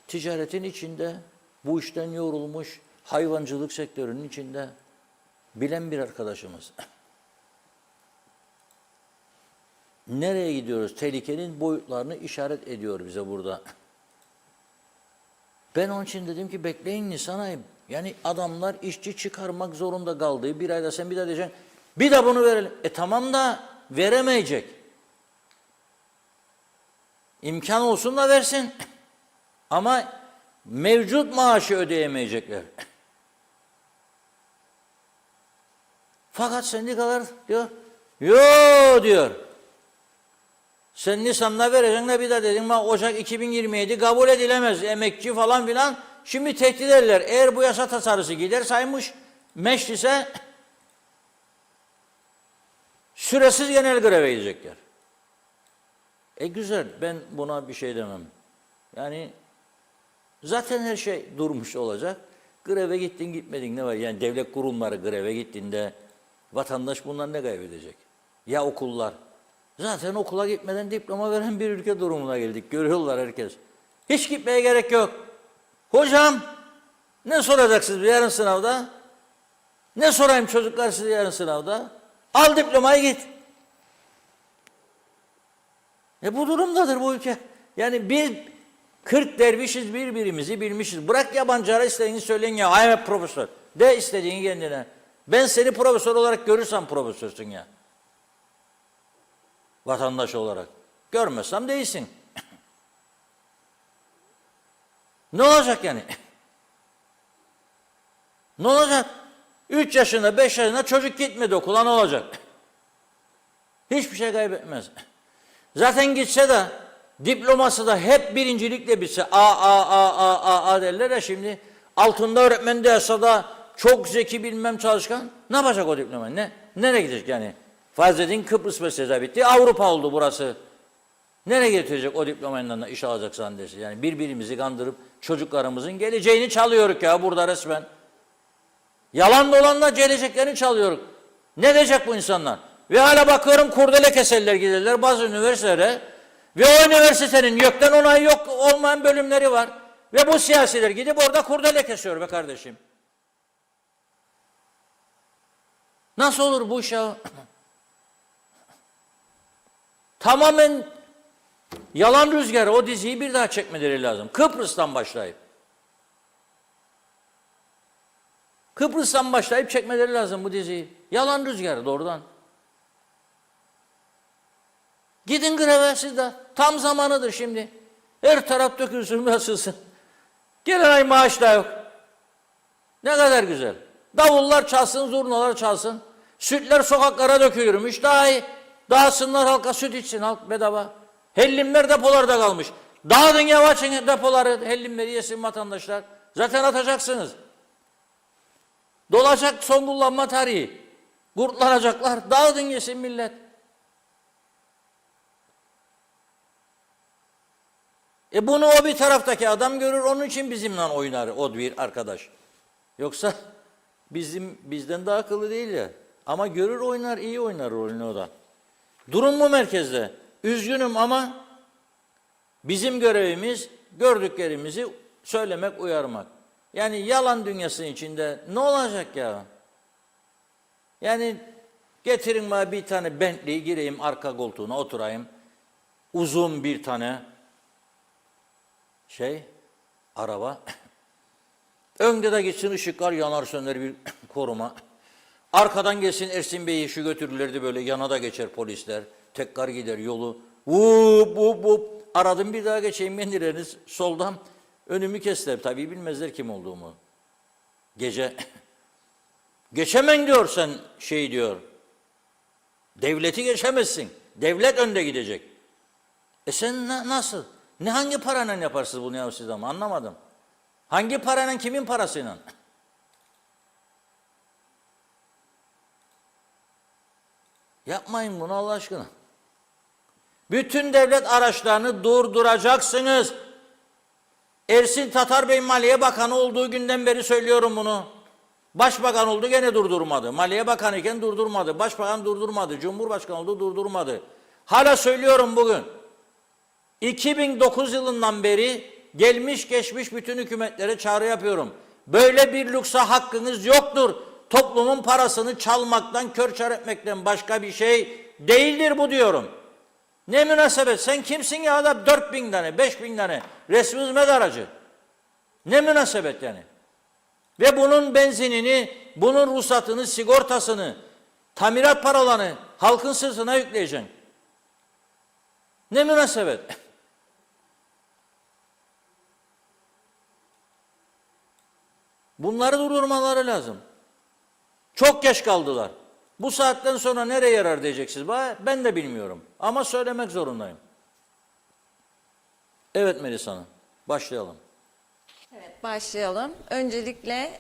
Ticaretin içinde, bu işten yorulmuş, hayvancılık sektörünün içinde bilen bir arkadaşımız. Nereye gidiyoruz? Tehlikenin boyutlarını işaret ediyor bize burada. Ben onun için dedim ki bekleyin Nisan ayı. Yani adamlar işçi çıkarmak zorunda kaldığı bir ayda sen bir daha diyeceksin. Bir de bunu verelim. Tamam da veremeyecek. İmkan olsun da versin. Ama mevcut maaşı ödeyemeyecekler. Fakat sendikalar diyor, yo diyor. Sen Nisan'da vereceksin de bir de dedin Ocak 2027 kabul edilemez emekçi falan filan. Şimdi tehdit ederler. Eğer bu yasa tasarısı gider saymış meclise süresiz genel greve gidecekler. Güzel, ben buna bir şey demem. Yani zaten her şey durmuş olacak. Greve gittin gitmedin ne var? Yani devlet kurumları greve gittiğinde vatandaş bundan ne kaybedecek? Ya okullar? Zaten okula gitmeden diploma veren bir ülke durumuna geldik. Görüyorlar herkes. Hiç gitmeye gerek yok. Hocam ne soracaksınız yarın sınavda? Ne sorayım çocuklar size yarın sınavda? Al diplomayı git. Bu durumdadır bu ülke. Yani biz 40 dervişiz birbirimizi bilmişiz. Bırak yabancılara istediğini söyleyin ya. I am a profesör. De istediğini kendine. Ben seni profesör olarak görürsem profesörsün ya. Vatandaş olarak. Görmezsem değilsin. Ne olacak yani? Ne olacak? 3 yaşında, 5 yaşında çocuk gitmedi okula ne olacak? Hiçbir şey kaybetmez. Zaten gitse de diploması da hep birincilikle bitse A derler ya şimdi altında öğretmen derse da çok zeki bilmem çalışkan ne yapacak o diploma? Nereye gidecek yani? Farz edin Kıbrıs meselesi bitti. Avrupa oldu burası. Nereye getirecek o diplomayla iş alacak zannedersin? Yani birbirimizi kandırıp çocuklarımızın geleceğini çalıyoruz ya burada resmen. Yalan dolanla geleceklerini çalıyoruz. Ne diyecek bu insanlar? Ve hala bakıyorum kurdele keserler giderler bazı üniversitelere. Ve o üniversitenin YÖK'ten onayı yok olmayan bölümleri var. Ve bu siyasiler gidip orada kurdele kesiyor be kardeşim. Nasıl olur bu iş ya? Tamamen yalan rüzgarı o diziyi bir daha çekmeleri lazım. Kıbrıs'tan başlayıp. Kıbrıs'tan başlayıp çekmeleri lazım bu diziyi. Yalan rüzgarı doğrudan. Gidin greve siz de. Tam zamanıdır şimdi. Her taraf dökülsün basılsın. Gelen ay maaş da yok. Ne kadar güzel. Davullar çalsın, zurnalar çalsın. Sütler sokaklara dökülürmüş. Daha iyi. Dağıtsınlar halka süt içsin halk bedava. Hellimler depolarda kalmış. Dağıtın yavaşın depoları, hellimleri yesin vatandaşlar. Zaten atacaksınız. Dolacak son kullanma tarihi. Kurtlanacaklar. Dağıtın yesin millet. Bunu o bir taraftaki adam görür, onun için bizimle oynar o bir arkadaş. Yoksa bizden daha akıllı değil ya. Ama görür oynar, iyi oynar rolünü o da. Durum mu merkezde? Üzgünüm ama bizim görevimiz gördüklerimizi söylemek, uyarmak. Yani yalan dünyasının içinde ne olacak ya? Yani getirin bana bir tane Bentley gireyim arka koltuğuna oturayım. Uzun bir tane araba. Önde de gitsin ışıklar yanar söner bir koruma. Arkadan gelsin Ersin Bey'i şu götürürlerdi böyle yana da geçer polisler. Tekrar gider yolu Vup vup vup. Aradım bir daha geçeyim mendireniz soldan. Önümü kestiler. Tabii bilmezler kim olduğumu. Gece. Geçemen diyor sen şey diyor. Devleti geçemezsin. Devlet önde gidecek. Sen nasıl? Hangi parayla yaparsınız bunu ya siz ama anlamadım. Hangi parayla kimin parasıyla? Yapmayın bunu Allah aşkına. Bütün devlet araçlarını durduracaksınız. Ersin Tatar Bey Maliye Bakanı olduğu günden beri söylüyorum bunu. Başbakan oldu gene durdurmadı. Maliye Bakanı iken durdurmadı. Başbakan durdurmadı. Cumhurbaşkanı oldu durdurmadı. Hala söylüyorum bugün. 2009 yılından beri gelmiş geçmiş bütün hükümetlere çağrı yapıyorum. Böyle bir lüksa hakkınız yoktur. Toplumun parasını çalmaktan, kör çar etmekten başka bir şey değildir bu diyorum. Ne münasebet, sen kimsin ya da 4.000 tane, 5.000 tane resmi hizmet aracı. Ne münasebet yani. Ve bunun benzinini, bunun ruhsatını, sigortasını, tamirat paralarını halkın sırtına yükleyeceksin. Ne münasebet. Bunları durdurmaları lazım. Çok geç kaldılar. Bu saatten sonra nereye yarar diyeceksiniz? Ben de bilmiyorum. Ama söylemek zorundayım. Evet Melis Hanım, başlayalım. Evet, başlayalım. Öncelikle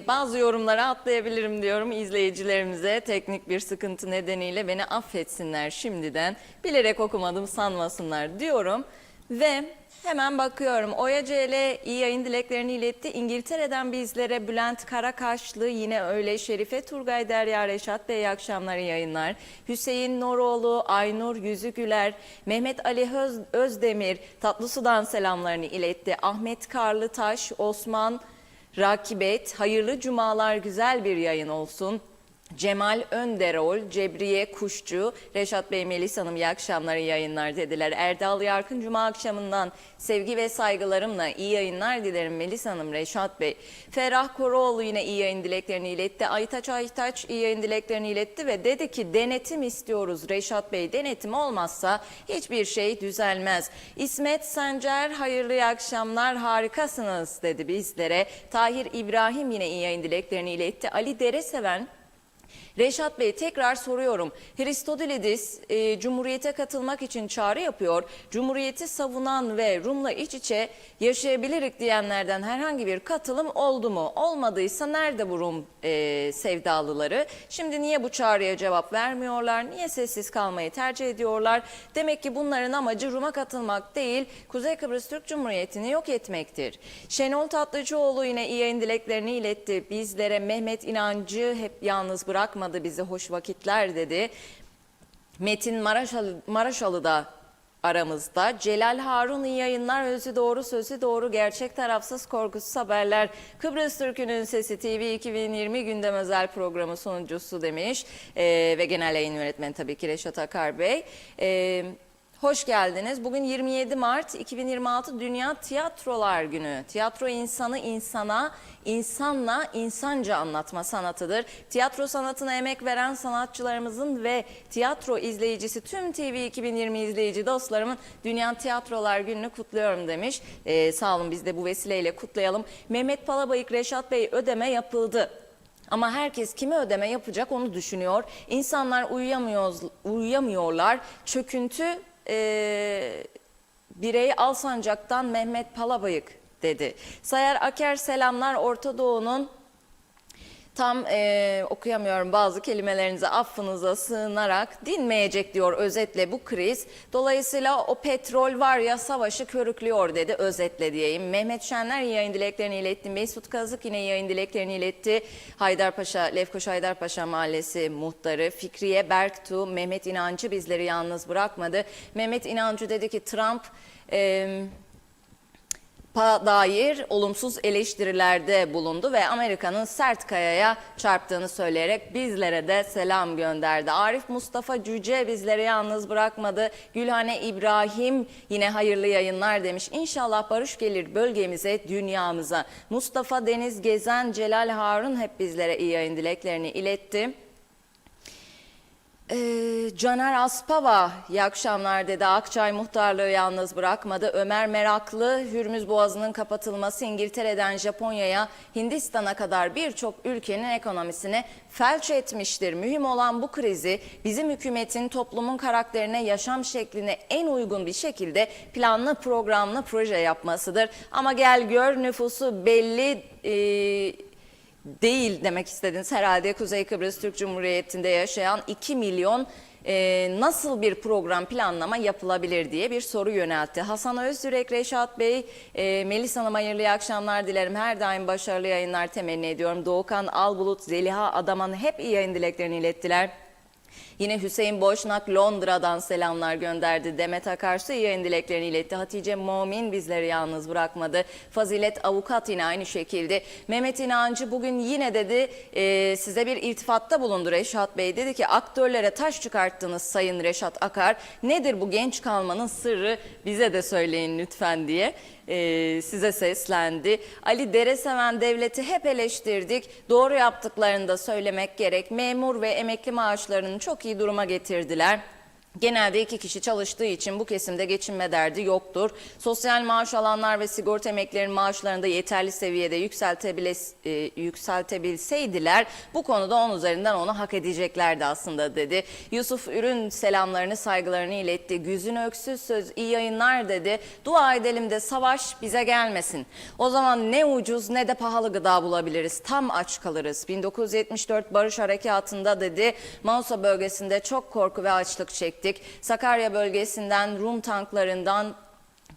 bazı yorumlara atlayabilirim diyorum izleyicilerimize. Teknik bir sıkıntı nedeniyle beni affetsinler şimdiden. Bilerek okumadım sanmasınlar diyorum. Ve hemen bakıyorum. Oya CL iyi yayın dileklerini iletti. İngiltere'den bizlere Bülent Karakaşlı, yine öyle Şerife Turgay, Derya Reşat Bey, iyi akşamlar, iyi yayınlar. Hüseyin Noroğlu, Aynur Yüzügüler, Mehmet Ali Özdemir Tatlısu'dan selamlarını iletti. Ahmet Karlıtaş, Osman Rakibet, hayırlı cumalar, güzel bir yayın olsun. Cemal Önderol, Cebriye Kuşçu, Reşat Bey, Melis Hanım iyi akşamlar, iyi yayınlar dediler. Erdal Yarkın, Cuma akşamından sevgi ve saygılarımla iyi yayınlar dilerim Melis Hanım, Reşat Bey. Ferah Koroğlu yine iyi yayın dileklerini iletti. Aytaç iyi yayın dileklerini iletti ve dedi ki denetim istiyoruz Reşat Bey. Denetim olmazsa hiçbir şey düzelmez. İsmet Sancar, hayırlı iyi akşamlar, harikasınız dedi bizlere. Tahir İbrahim yine iyi yayın dileklerini iletti. Ali Dereseven, Reşat Bey tekrar soruyorum. Hristodilides Cumhuriyete katılmak için çağrı yapıyor. Cumhuriyeti savunan ve Rum'la iç içe yaşayabilirik diyenlerden herhangi bir katılım oldu mu? Olmadıysa nerede bu Rum sevdalıları? Şimdi niye bu çağrıya cevap vermiyorlar? Niye sessiz kalmayı tercih ediyorlar? Demek ki bunların amacı Rum'a katılmak değil, Kuzey Kıbrıs Türk Cumhuriyeti'ni yok etmektir. Şenol Tatlıcıoğlu yine iyi yayın dileklerini iletti. Bizlere Mehmet İnancı hep yalnız bırakmadı bizi, hoş vakitler dedi. Metin Maraşalı da aramızda. Celal Harun iyi yayınlar, özü doğru sözü doğru, gerçek tarafsız korkusuz haberler. Kıbrıs Türk'ünün Sesi TV 2020 gündem özel programı sunucusu demiş. Ve genel yayın yönetmeni tabii ki Reşat Akar Bey. Hoş geldiniz. Bugün 27 Mart 2026 Dünya Tiyatrolar Günü. Tiyatro insanı insana, insanla insanca anlatma sanatıdır. Tiyatro sanatına emek veren sanatçılarımızın ve tiyatro izleyicisi tüm TV 2020 izleyici dostlarımın Dünya Tiyatrolar Günü'nü kutluyorum demiş. Sağ olun, biz de bu vesileyle kutlayalım. Mehmet Palabayık, Reşat Bey, ödeme yapıldı. Ama herkes kime ödeme yapacak onu düşünüyor. İnsanlar uyuyamıyorlar. Çöküntü bireyi Alsancak'tan Mehmet Palabayık dedi. Sayar Aker selamlar, Orta Doğu'nun tam okuyamıyorum bazı kelimelerinizi, affınıza sığınarak dinmeyecek diyor özetle bu kriz. Dolayısıyla o petrol var ya savaşı körüklüyor dedi, özetle diyeyim. Mehmet Şenler yayın dileklerini iletti. Mesut Kazık yine yayın dileklerini iletti. Haydarpaşa, Lefkoşa Haydarpaşa Mahallesi muhtarı Fikriye Berktu, Mehmet İnancı bizleri yalnız bırakmadı. Mehmet İnancı dedi ki Trump dair olumsuz eleştirilerde bulundu ve Amerika'nın sert kayaya çarptığını söyleyerek bizlere de selam gönderdi. Arif Mustafa Cüce bizleri yalnız bırakmadı. Gülhane İbrahim yine hayırlı yayınlar demiş. İnşallah barış gelir bölgemize, dünyamıza. Mustafa Deniz Gezen, Celal Harun hep bizlere iyi yayın dileklerini iletti. Caner Aspava iyi akşamlar dedi. Akçay muhtarlığı yalnız bırakmadı. Ömer Meraklı, Hürmüz Boğazı'nın kapatılması İngiltere'den Japonya'ya, Hindistan'a kadar birçok ülkenin ekonomisini felç etmiştir. Mühim olan bu krizi bizim hükümetin toplumun karakterine, yaşam şekline en uygun bir şekilde planlı, programlı proje yapmasıdır. Ama gel gör nüfusu belli değil demek istediniz herhalde. Kuzey Kıbrıs Türk Cumhuriyeti'nde yaşayan 2 milyon nasıl bir program planlama yapılabilir diye bir soru yöneltti. Hasan Özyürek, Reşat Bey, Melis Hanım hayırlı akşamlar dilerim. Her daim başarılı yayınlar temenni ediyorum. Doğukan Albulut, Zeliha Adaman hep iyi yayın dileklerini ilettiler. Yine Hüseyin Boşnak Londra'dan selamlar gönderdi. Demet Akarsu iyi yayın dileklerini iletti. Hatice Mumin bizleri yalnız bırakmadı. Fazilet Avukat yine aynı şekilde. Mehmet İnancı bugün yine dedi size bir iltifatta bulundu Reşat Bey. Dedi ki aktörlere taş çıkarttınız Sayın Reşat Akar. Nedir bu genç kalmanın sırrı bize de söyleyin lütfen diye. Size seslendi. Ali Dereseven devleti hep eleştirdik. Doğru yaptıklarını da söylemek gerek. Memur ve emekli maaşlarını çok iyi duruma getirdiler. Genelde 2 kişi çalıştığı için bu kesimde geçinme derdi yoktur. Sosyal maaş alanlar ve sigorta emeklilerin maaşlarını da yeterli seviyede yükseltebilseydiler bu konuda 10 üzerinden onu hak edeceklerdi aslında dedi. Yusuf Ürün selamlarını saygılarını iletti. Güzün Öksüz söz iyi yayınlar dedi. Dua edelim de savaş bize gelmesin. O zaman ne ucuz ne de pahalı gıda bulabiliriz. Tam aç kalırız. 1974 Barış Harekatı'nda dedi Manisa bölgesinde çok korku ve açlık çekti. Sakarya bölgesinden Rum tanklarından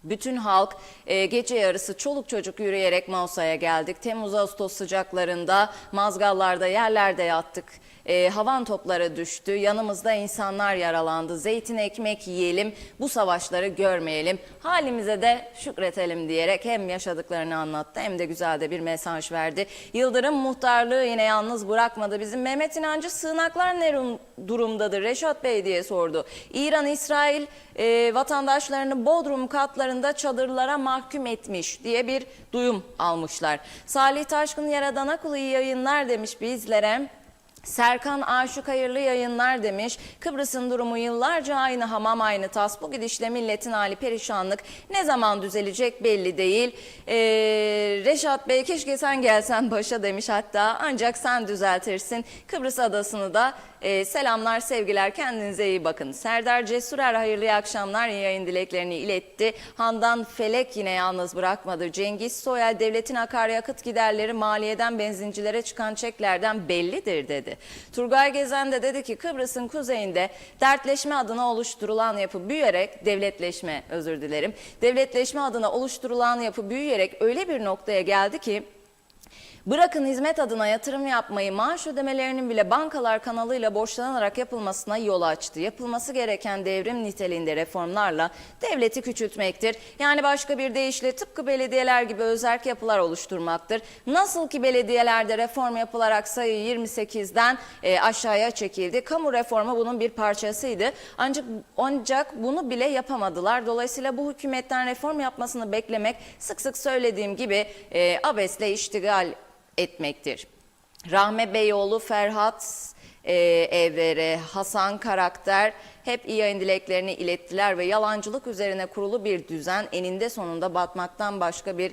bütün halk gece yarısı çoluk çocuk yürüyerek Mausa'ya geldik. Temmuz-Ağustos sıcaklarında mazgallarda yerlerde yattık. Havan topları düştü. Yanımızda insanlar yaralandı. Zeytin ekmek yiyelim. Bu savaşları görmeyelim. Halimize de şükretelim diyerek hem yaşadıklarını anlattı hem de güzel de bir mesaj verdi. Yıldırım muhtarlığı yine yalnız bırakmadı. Bizim Mehmet İnancı sığınaklar ne durumdadır Reşat Bey diye sordu. İran, İsrail vatandaşlarını Bodrum katlarında çadırlara mahkum etmiş diye bir duyum almışlar. Salih Taşkın Yaradan'a kulu iyi yayınlar demiş bizlere. Serkan Aşık hayırlı yayınlar demiş. Kıbrıs'ın durumu yıllarca aynı hamam aynı tas. Bu gidişle milletin hali perişanlık. Ne zaman düzelecek belli değil. Reşat Bey keşke sen gelsen başa demiş hatta. Ancak sen düzeltirsin. Kıbrıs adasını da selamlar sevgiler kendinize iyi bakın. Serdar Cesurer hayırlı akşamlar iyi yayın dileklerini iletti. Handan Felek yine yalnız bırakmadı. Cengiz Soyal devletin akaryakıt giderleri maliyeden benzincilere çıkan çeklerden bellidir dedi. Turgay Gezen de dedi ki Kıbrıs'ın kuzeyinde dertleşme adına oluşturulan yapı büyüyerek devletleşme adına oluşturulan yapı büyüyerek öyle bir noktaya geldi ki bırakın hizmet adına yatırım yapmayı maaş ödemelerinin bile bankalar kanalıyla borçlanarak yapılmasına yol açtı. Yapılması gereken devrim niteliğinde reformlarla devleti küçültmektir. Yani başka bir deyişle tıpkı belediyeler gibi özerk yapılar oluşturmaktır. Nasıl ki belediyelerde reform yapılarak sayı 28'den aşağıya çekildi. Kamu reformu bunun bir parçasıydı. Ancak bunu bile yapamadılar. Dolayısıyla bu hükümetten reform yapmasını beklemek sık sık söylediğim gibi abesle iştigal etmektir. Rahme Beyoğlu, Ferhat Evvere, Hasan Karakter hep iyi yayın dileklerini ilettiler ve yalancılık üzerine kurulu bir düzen eninde sonunda batmaktan başka bir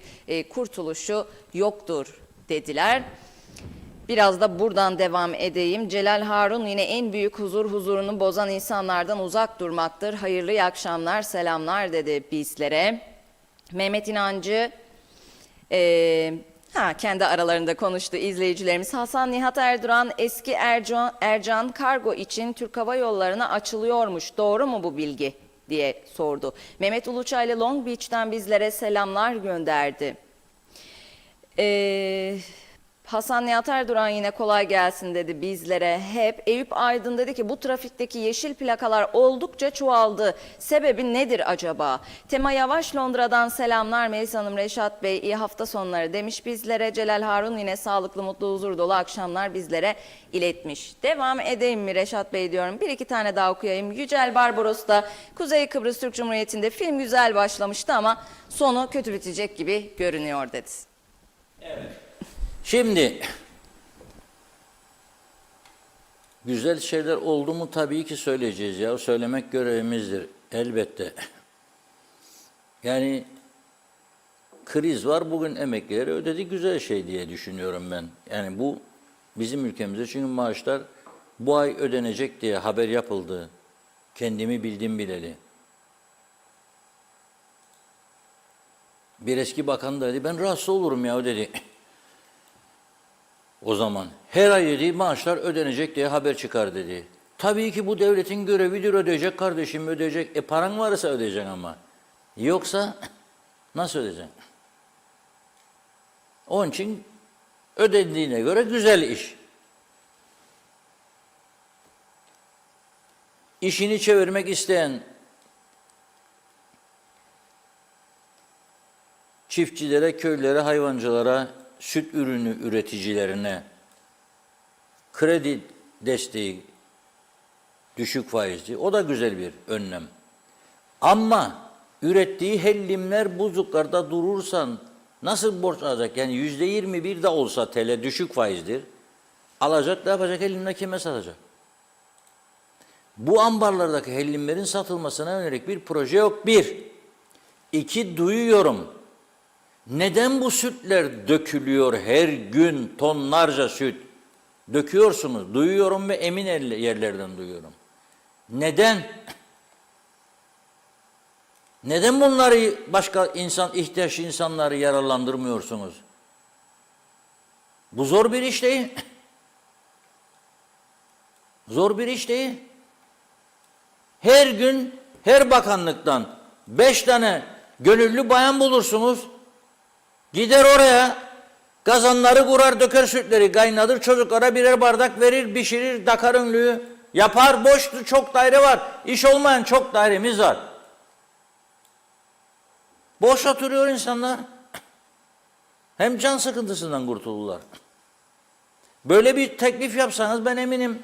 kurtuluşu yoktur dediler. Biraz da buradan devam edeyim. Celal Harun yine en büyük huzurunu bozan insanlardan uzak durmaktır. Hayırlı akşamlar, selamlar dedi bizlere. Mehmet İnancı kendi aralarında konuştu izleyicilerimiz. Hasan Nihat Erduran eski Ercan kargo için Türk Hava Yolları'na açılıyormuş. Doğru mu bu bilgi diye sordu. Mehmet Uluçaylı Long Beach'ten bizlere selamlar gönderdi. Hasan Nihat Erduran yine kolay gelsin dedi bizlere hep. Eyüp Aydın dedi ki bu trafikteki yeşil plakalar oldukça çoğaldı. Sebebi nedir acaba? Tema Yavaş Londra'dan selamlar Melis Hanım, Reşat Bey iyi hafta sonları demiş bizlere. Celal Harun yine sağlıklı, mutlu, huzur dolu akşamlar bizlere iletmiş. Devam edeyim mi Reşat Bey diyorum. Bir iki tane daha okuyayım. Yücel Barbaros da Kuzey Kıbrıs Türk Cumhuriyeti'nde film güzel başlamıştı ama sonu kötü bitecek gibi görünüyor dedi. Evet. Şimdi Güzel şeyler oldu mu tabii ki söyleyeceğiz ya. Söylemek görevimizdir elbette. Yani kriz var, bugün emeklileri ödedi, güzel şey diye düşünüyorum ben. Yani bu bizim ülkemizde, çünkü maaşlar bu ay ödenecek diye haber yapıldı. Kendimi bildim bileli. Bir eski bakan da dedi, ben rahatsız olurum ya dedi. O zaman her ay dedi maaşlar ödenecek diye haber çıkar dedi. Tabii ki bu devletin görevidir, ödeyecek kardeşim, ödeyecek. Paran varsa ödeyeceksin ama. Yoksa nasıl ödeyeceksin? Onun için ödendiğine göre güzel iş. İşini çevirmek isteyen çiftçilere, köylere, hayvancılara, süt ürünü üreticilerine kredi desteği düşük faizli, o da güzel bir önlem. Ama ürettiği hellimler buzluklarda durursan nasıl borç alacak? Yani %21 de olsa TL düşük faizdir. Alacak, ne yapacak? Hellimle kime satacak? Bu ambarlardaki hellimlerin satılmasına yönelik bir proje yok. Bir. İki, duyuyorum. Neden bu sütler dökülüyor her gün, tonlarca süt? Döküyorsunuz. Duyuyorum ve emin yerlerden duyuyorum. Neden? Neden bunları başka ihtiyaçlı insanları yararlandırmıyorsunuz? Bu zor bir iş değil. Zor bir iş değil. Her gün her bakanlıktan 5 tane gönüllü bayan bulursunuz. Gider oraya, kazanları kurar, döker sütleri, kaynadır, çocuklara birer bardak verir, pişirir, dakar önlüğü yapar. Boştu, çok daire var. İş olmayan çok dairemiz var. Boş oturuyor insanlar. Hem can sıkıntısından kurtulurlar. Böyle bir teklif yapsanız ben eminim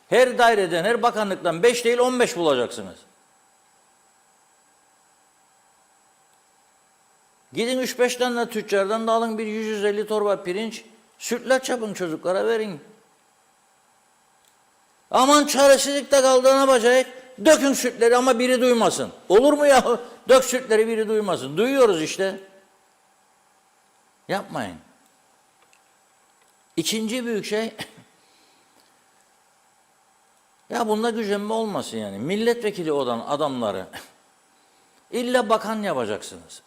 her daireden, her bakanlıktan 5 değil 15 bulacaksınız. Gidin 3-5 tane tüccardan da alın bir 150 torba pirinç, sütlaç yapın çocuklara verin. Aman çaresizlikte kaldı, ne yapacak? Dökün sütleri ama biri duymasın. Olur mu ya? Dök sütleri, biri duymasın. Duyuyoruz işte. Yapmayın. İkinci büyük şey, ya bunda gücenme olmasın yani. Milletvekili olan adamları illa bakan yapacaksınız.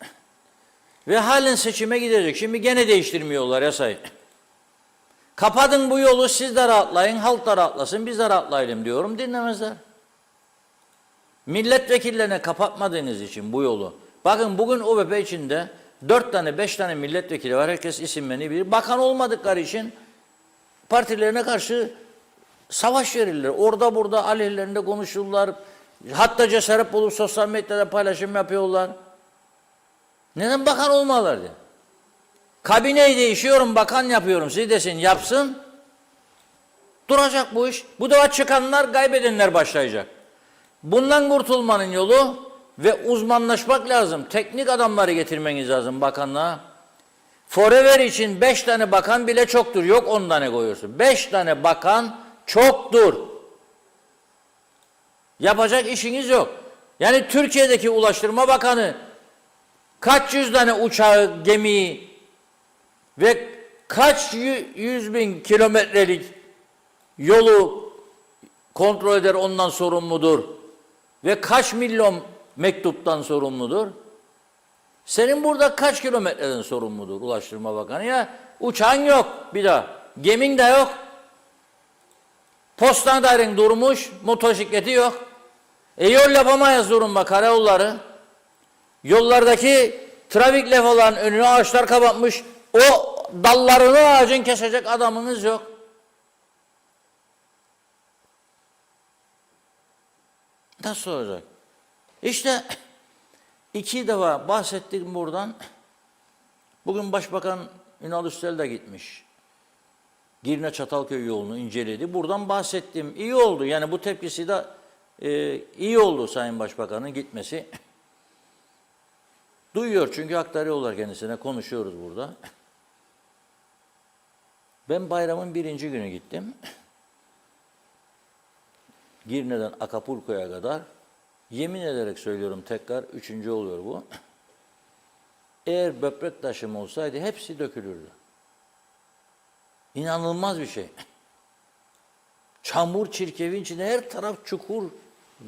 Ve halen seçime gidecek. Şimdi gene değiştirmiyorlar yasayı. Kapatın bu yolu, siz de rahatlayın, halk da rahatlasın, biz de rahatlayalım diyorum. Dinlemezler. Milletvekillerine kapatmadığınız için bu yolu. Bakın bugün OBP içinde 4 tane 5 tane milletvekili var. Herkes isimlerini bilir. Bakan olmadıkları için partilerine karşı savaş verirler. Orada burada aleyhlerinde konuşurlar. Hatta cesaret bulup sosyal medyada paylaşım yapıyorlar. Neden bakan olmalılar diye. Kabineyi değişiyorum, bakan yapıyorum. Siz desin yapsın. Duracak bu iş. Bu defa çıkanlar, kaybedenler başlayacak. Bundan kurtulmanın yolu ve uzmanlaşmak lazım. Teknik adamları getirmeniz lazım bakanlığa. Forever için 5 tane bakan bile çoktur. Yok 10 tane koyuyorsun. 5 tane bakan çoktur. Yapacak işiniz yok. Yani Türkiye'deki Ulaştırma Bakanı kaç yüz tane uçağı, gemiyi ve kaç yüz bin kilometrelik yolu kontrol eder, ondan sorumludur. Ve kaç milyon mektuptan sorumludur. Senin burada kaç kilometreden sorumludur Ulaştırma Bakanı ya? Uçağın yok bir daha. Gemin de yok. Postan dairen durmuş, motosikleti yok. Yol yapamayız durumda karayolları. Yollardaki trafik levhalarının önünü ağaçlar kapatmış. O dallarını ağacın kesecek adamınız yok. Nasıl olacak? İşte 2 defa bahsettik buradan. Bugün Başbakan Ünal Üstel de gitmiş. Girne Çatalköy yolunu inceledi. Buradan bahsettim. İyi oldu. Yani bu tepkisi de iyi oldu Sayın Başbakan'ın gitmesi. Duyuyor çünkü aktarıyorlar kendisine. Konuşuyoruz burada. Ben bayramın 1. günü gittim. Girne'den Acapulco'ya kadar, yemin ederek söylüyorum tekrar, 3. oluyor bu. Eğer böbrek taşım olsaydı hepsi dökülürdü. İnanılmaz bir şey. Çamur çirkevin içinde her taraf çukur.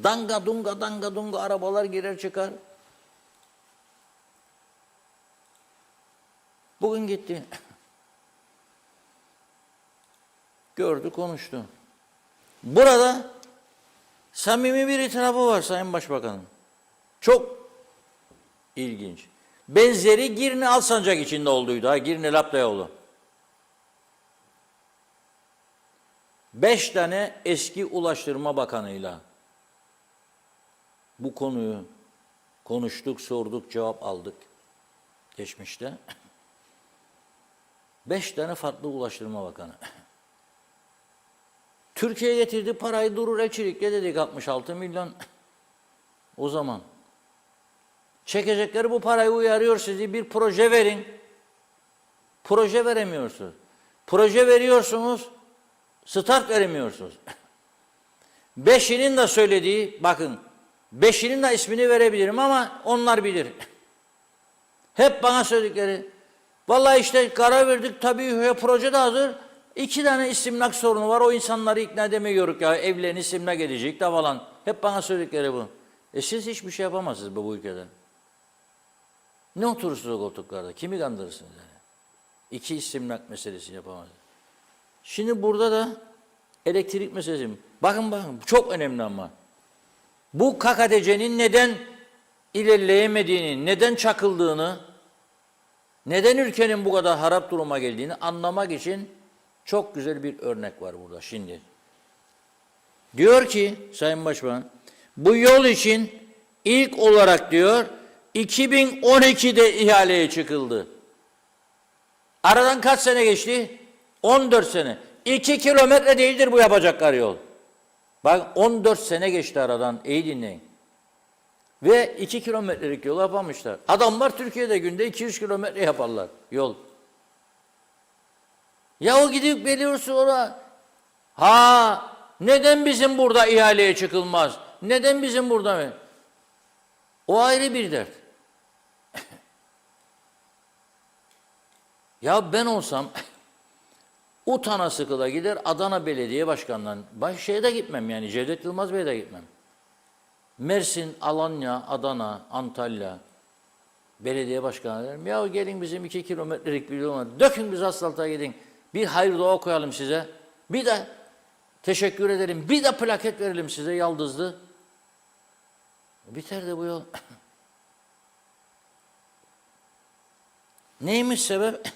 Danga dunga danga dunga arabalar girer çıkar. Bugün gitti. Gördü, konuştu. Burada samimi bir itirafı var Sayın Başbakanım. Çok ilginç. Benzeri Girne Alsancak içinde olduydu. Girne Laptayoğlu. 5 tane eski Ulaştırma Bakanıyla bu konuyu konuştuk, sorduk, cevap aldık geçmişte. 5 tane farklı Ulaştırma Bakanı. Türkiye getirdi parayı, durur Ekçilik'te dedik 66 milyon. O zaman. Çekecekleri bu parayı uyarıyor sizi, bir proje verin. Proje veremiyorsunuz. Proje veriyorsunuz, start veremiyorsunuz. 5'inin de söylediği, bakın 5'inin de ismini verebilirim ama onlar bilir. Hep bana söyledikleri, vallahi işte karar verdik tabii proje de hazır. 2 tane istimlak sorunu var, o insanları ikna edemiyoruz ya, evlerini istimlak edecek de falan. Hep bana söyledikleri bu. Siz hiçbir şey yapamazsınız bu ülkede. Ne oturursunuz o koltuklarda? Kimi kandırırsınız yani? 2 istimlak meselesi yapamazsınız. Şimdi burada da elektrik meselesi. Bakın çok önemli ama. Bu KKTC'nin neden ilerleyemediğini, neden çakıldığını, neden ülkenin bu kadar harap duruma geldiğini anlamak için çok güzel bir örnek var burada şimdi. Diyor ki Sayın Başbakan, bu yol için ilk olarak diyor 2012'de ihaleye çıkıldı. Aradan kaç sene geçti? 14 sene. 2 kilometre değildir bu yapacakları yol. Bak 14 sene geçti aradan, iyi dinleyin. Ve 2 kilometrelik yol yapamışlar. Adamlar Türkiye'de günde 200 kilometre yaparlar yol. Ya o gidip geliyorsun oraya. Neden bizim burada ihaleye çıkılmaz? Neden bizim burada? O ayrı bir dert. Ya ben olsam utana sıkıla gider Adana Belediye Başkanı'ndan şeye de gitmem yani Cevdet Yılmaz Bey'e de gitmem. Mersin, Alanya, Adana, Antalya belediye başkanı derim. Ya gelin bizim 2 kilometrelik bir yol, dökün biz asfalta gidin. Bir hayır dua koyalım size. Bir de teşekkür edelim. Bir de plaket verelim size yaldızlı. Biter de bu yol. Neymiş sebep?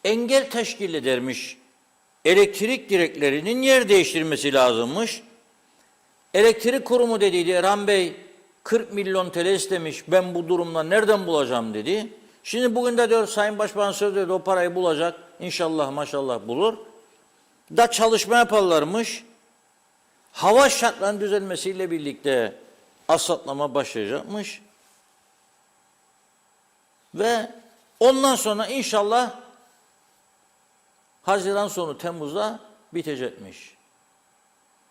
Engel teşkil edermiş. Elektrik direklerinin yer değiştirmesi lazımmış. Elektrik kurumu dediydi Erhan Bey 40 milyon TL istemiş. Ben bu durumda nereden bulacağım dedi. Şimdi bugün de diyor Sayın Başbakan söz verdi o parayı bulacak. İnşallah maşallah bulur. Da çalışma yaparlarmış. Hava şartlarının düzelmesiyle birlikte asfaltlama başlayacakmış. Ve ondan sonra inşallah Haziran sonu Temmuz'da bitecekmiş.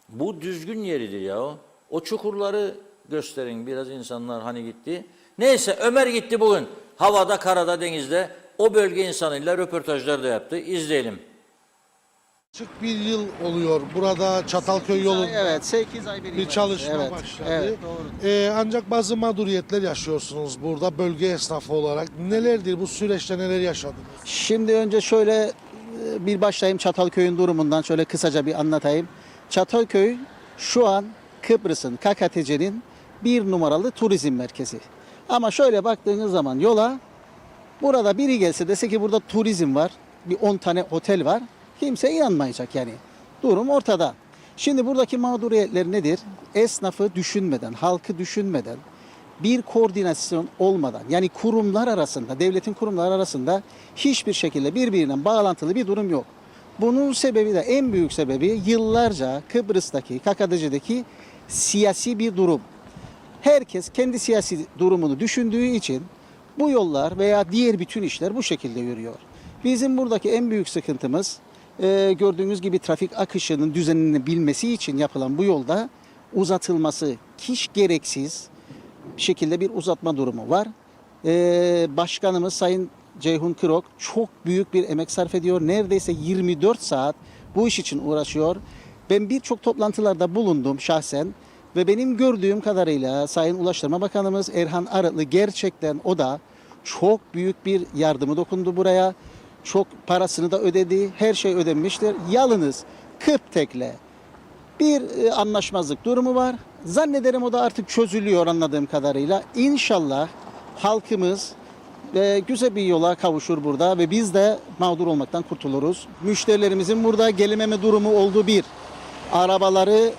Bu düzgün yeridir ya. O çukurları gösterin biraz insanlar hani gitti. Neyse Ömer gitti bugün. Havada, karada, denizde o bölge insanıyla röportajlar da yaptı. İzleyelim. Yaklaşık bir yıl oluyor burada Çatalköy yolunda. Evet 8 ay bir çalışma başladı. Evet, doğru. Ancak bazı mağduriyetler yaşıyorsunuz burada bölge esnafı olarak. Nelerdir bu süreçte neler yaşadınız? Şimdi önce şöyle bir başlayayım Çatalköy'ün durumundan şöyle kısaca bir anlatayım. Çatalköy şu an Kıbrıs'ın KKTC'nin 1 numaralı turizm merkezi. Ama şöyle baktığınız zaman yola burada biri gelse dese ki burada turizm var, bir 10 tane otel var. Kimse inanmayacak yani. Durum ortada. Şimdi buradaki mağduriyetler nedir? Esnafı düşünmeden, halkı düşünmeden, bir koordinasyon olmadan yani kurumlar arasında, devletin kurumları arasında hiçbir şekilde birbirinden bağlantılı bir durum yok. Bunun sebebi de en büyük sebebi yıllarca Kıbrıs'taki, KKTC'deki siyasi bir durum. Herkes kendi siyasi durumunu düşündüğü için Bu yollar veya diğer bütün işler bu şekilde yürüyor. Bizim buradaki en büyük sıkıntımız gördüğünüz gibi trafik akışının düzenini bilmesi için yapılan bu yolda uzatılması hiç gereksiz bir şekilde bir uzatma durumu var. Başkanımız Sayın Ceyhun Kırok çok büyük bir emek sarf ediyor. Neredeyse 24 saat bu iş için uğraşıyor. Ben birçok toplantılarda bulundum şahsen ve benim gördüğüm kadarıyla Sayın Ulaştırma Bakanımız Erhan Arıtlı gerçekten o da çok büyük bir yardımı dokundu buraya. Çok parasını da ödedi. Her şey ödenmiştir. Yalnız Kıptek'le bir anlaşmazlık durumu var. Zannederim o da artık çözülüyor anladığım kadarıyla. İnşallah halkımız güzel bir yola kavuşur burada ve biz de mağdur olmaktan kurtuluruz. Müşterilerimizin burada gelememe durumu oldu bir. Arabaları,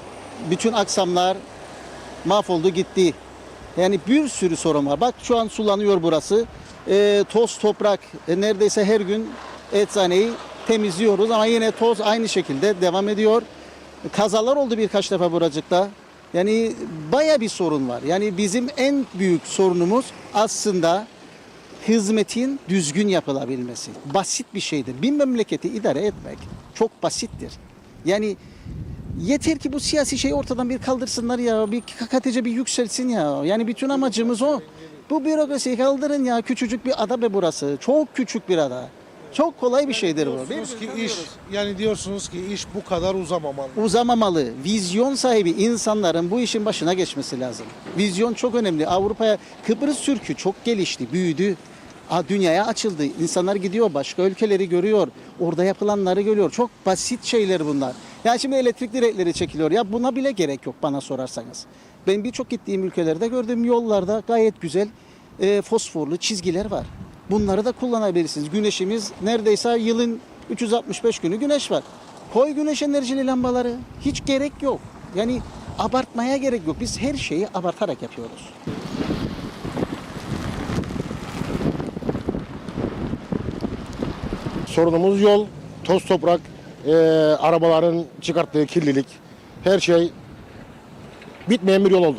bütün aksamlar mahvoldu gitti. Yani bir sürü sorun var. Bak şu an sulanıyor burası. Toz, toprak, neredeyse her gün eczaneyi temizliyoruz ama yine toz aynı şekilde devam ediyor. Kazalar oldu birkaç defa buracıkta. Yani baya bir sorun var. Yani bizim en büyük sorunumuz aslında hizmetin düzgün yapılabilmesi. Basit bir şeydir. Bir memleketi idare etmek çok basittir. Yani yeter ki bu siyasi şeyi ortadan bir kaldırsınlar ya. Bir KKTC bir yükselsin ya. Yani bütün amacımız o. Bu bürokrasiyi kaldırın ya. Küçücük bir ada be burası. Çok küçük bir ada. Çok kolay bir şeydir bu. Diyorsunuz ki iş bu kadar uzamamalı. Uzamamalı. Vizyon sahibi insanların bu işin başına geçmesi lazım. Vizyon çok önemli. Avrupa'ya, Kıbrıs Türk'ü çok gelişti, büyüdü. Dünyaya açıldı. İnsanlar gidiyor, başka ülkeleri görüyor. Orada yapılanları görüyor. Çok basit şeyler bunlar. Yani şimdi elektrik direkleri çekiliyor. Ya buna bile gerek yok bana sorarsanız. Ben birçok gittiğim ülkelerde gördüğüm yollarda gayet güzel fosforlu çizgiler var. Bunları da kullanabilirsiniz. Güneşimiz neredeyse yılın 365 günü güneş var. Koy güneş enerjili lambaları. Hiç gerek yok. Yani abartmaya gerek yok. Biz her şeyi abartarak yapıyoruz. Sorunumuz yol, toz toprak, arabaların çıkarttığı kirlilik, her şey bitmeyen bir yol oldu.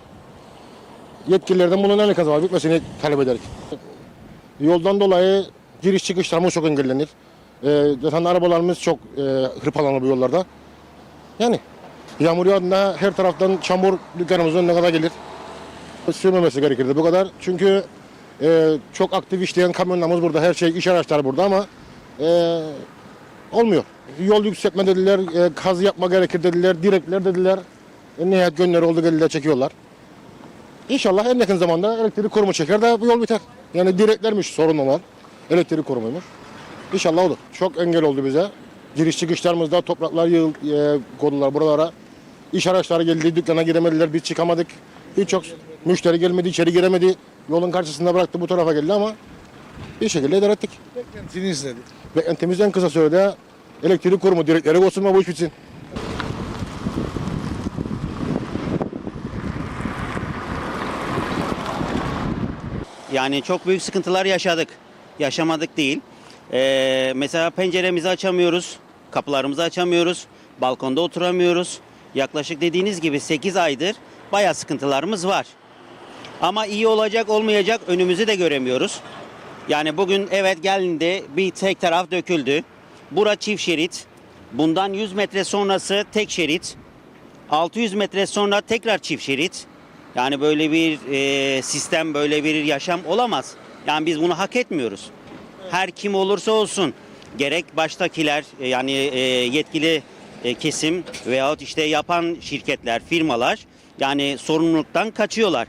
Yetkililerden bunun ne kadar var bitmesini talep ederek. Yoldan dolayı giriş çıkışlarımız çok engellenir. Zaten arabalarımız çok hırpalanır bu yollarda. Yani yağmur yağdığında her taraftan çamur dükkanımızın önüne kadar gelir. Sürmemesi gerekirdi bu kadar. Çünkü çok aktif işleyen kamyonlarımız burada, her şey iş araçları burada ama olmuyor. Yol yükseltme dediler, kazı yapma gerekir dediler, direkler dediler. Nihayet gönülleri oldu geldiler çekiyorlar. İnşallah en yakın zamanda elektrik kurumu çeker de bu yol biter. Yani direklermiş sorun olan, elektrik kurumuymuş. İnşallah olur. Çok engel oldu bize. Giriş çıkışlarımızda topraklar koydular buralara. İş araçları geldi, dükkana giremediler, biz çıkamadık. Birçok müşteri gelmedi, içeri giremedi. Yolun karşısında bıraktı, bu tarafa geldi ama bir şekilde idare ettik. Beklentiniz nedir? Beklentimiz en kısa sürede elektrik kurumu direkleri olsun ve bu iş bitsin. Yani çok büyük sıkıntılar yaşadık. Yaşamadık değil. Mesela penceremizi açamıyoruz, kapılarımızı açamıyoruz, balkonda oturamıyoruz. Yaklaşık dediğiniz gibi 8 aydır bayağı sıkıntılarımız var. Ama iyi olacak olmayacak önümüzü de göremiyoruz. Yani bugün evet geldi bir tek taraf döküldü. Bura çift şerit. Bundan 100 metre sonrası tek şerit. 600 metre sonra tekrar çift şerit. Yani böyle bir sistem, böyle bir yaşam olamaz. Yani biz bunu hak etmiyoruz. Her kim olursa olsun, gerek baştakiler yani yetkili kesim veyahut işte yapan şirketler, firmalar yani sorumluluktan kaçıyorlar.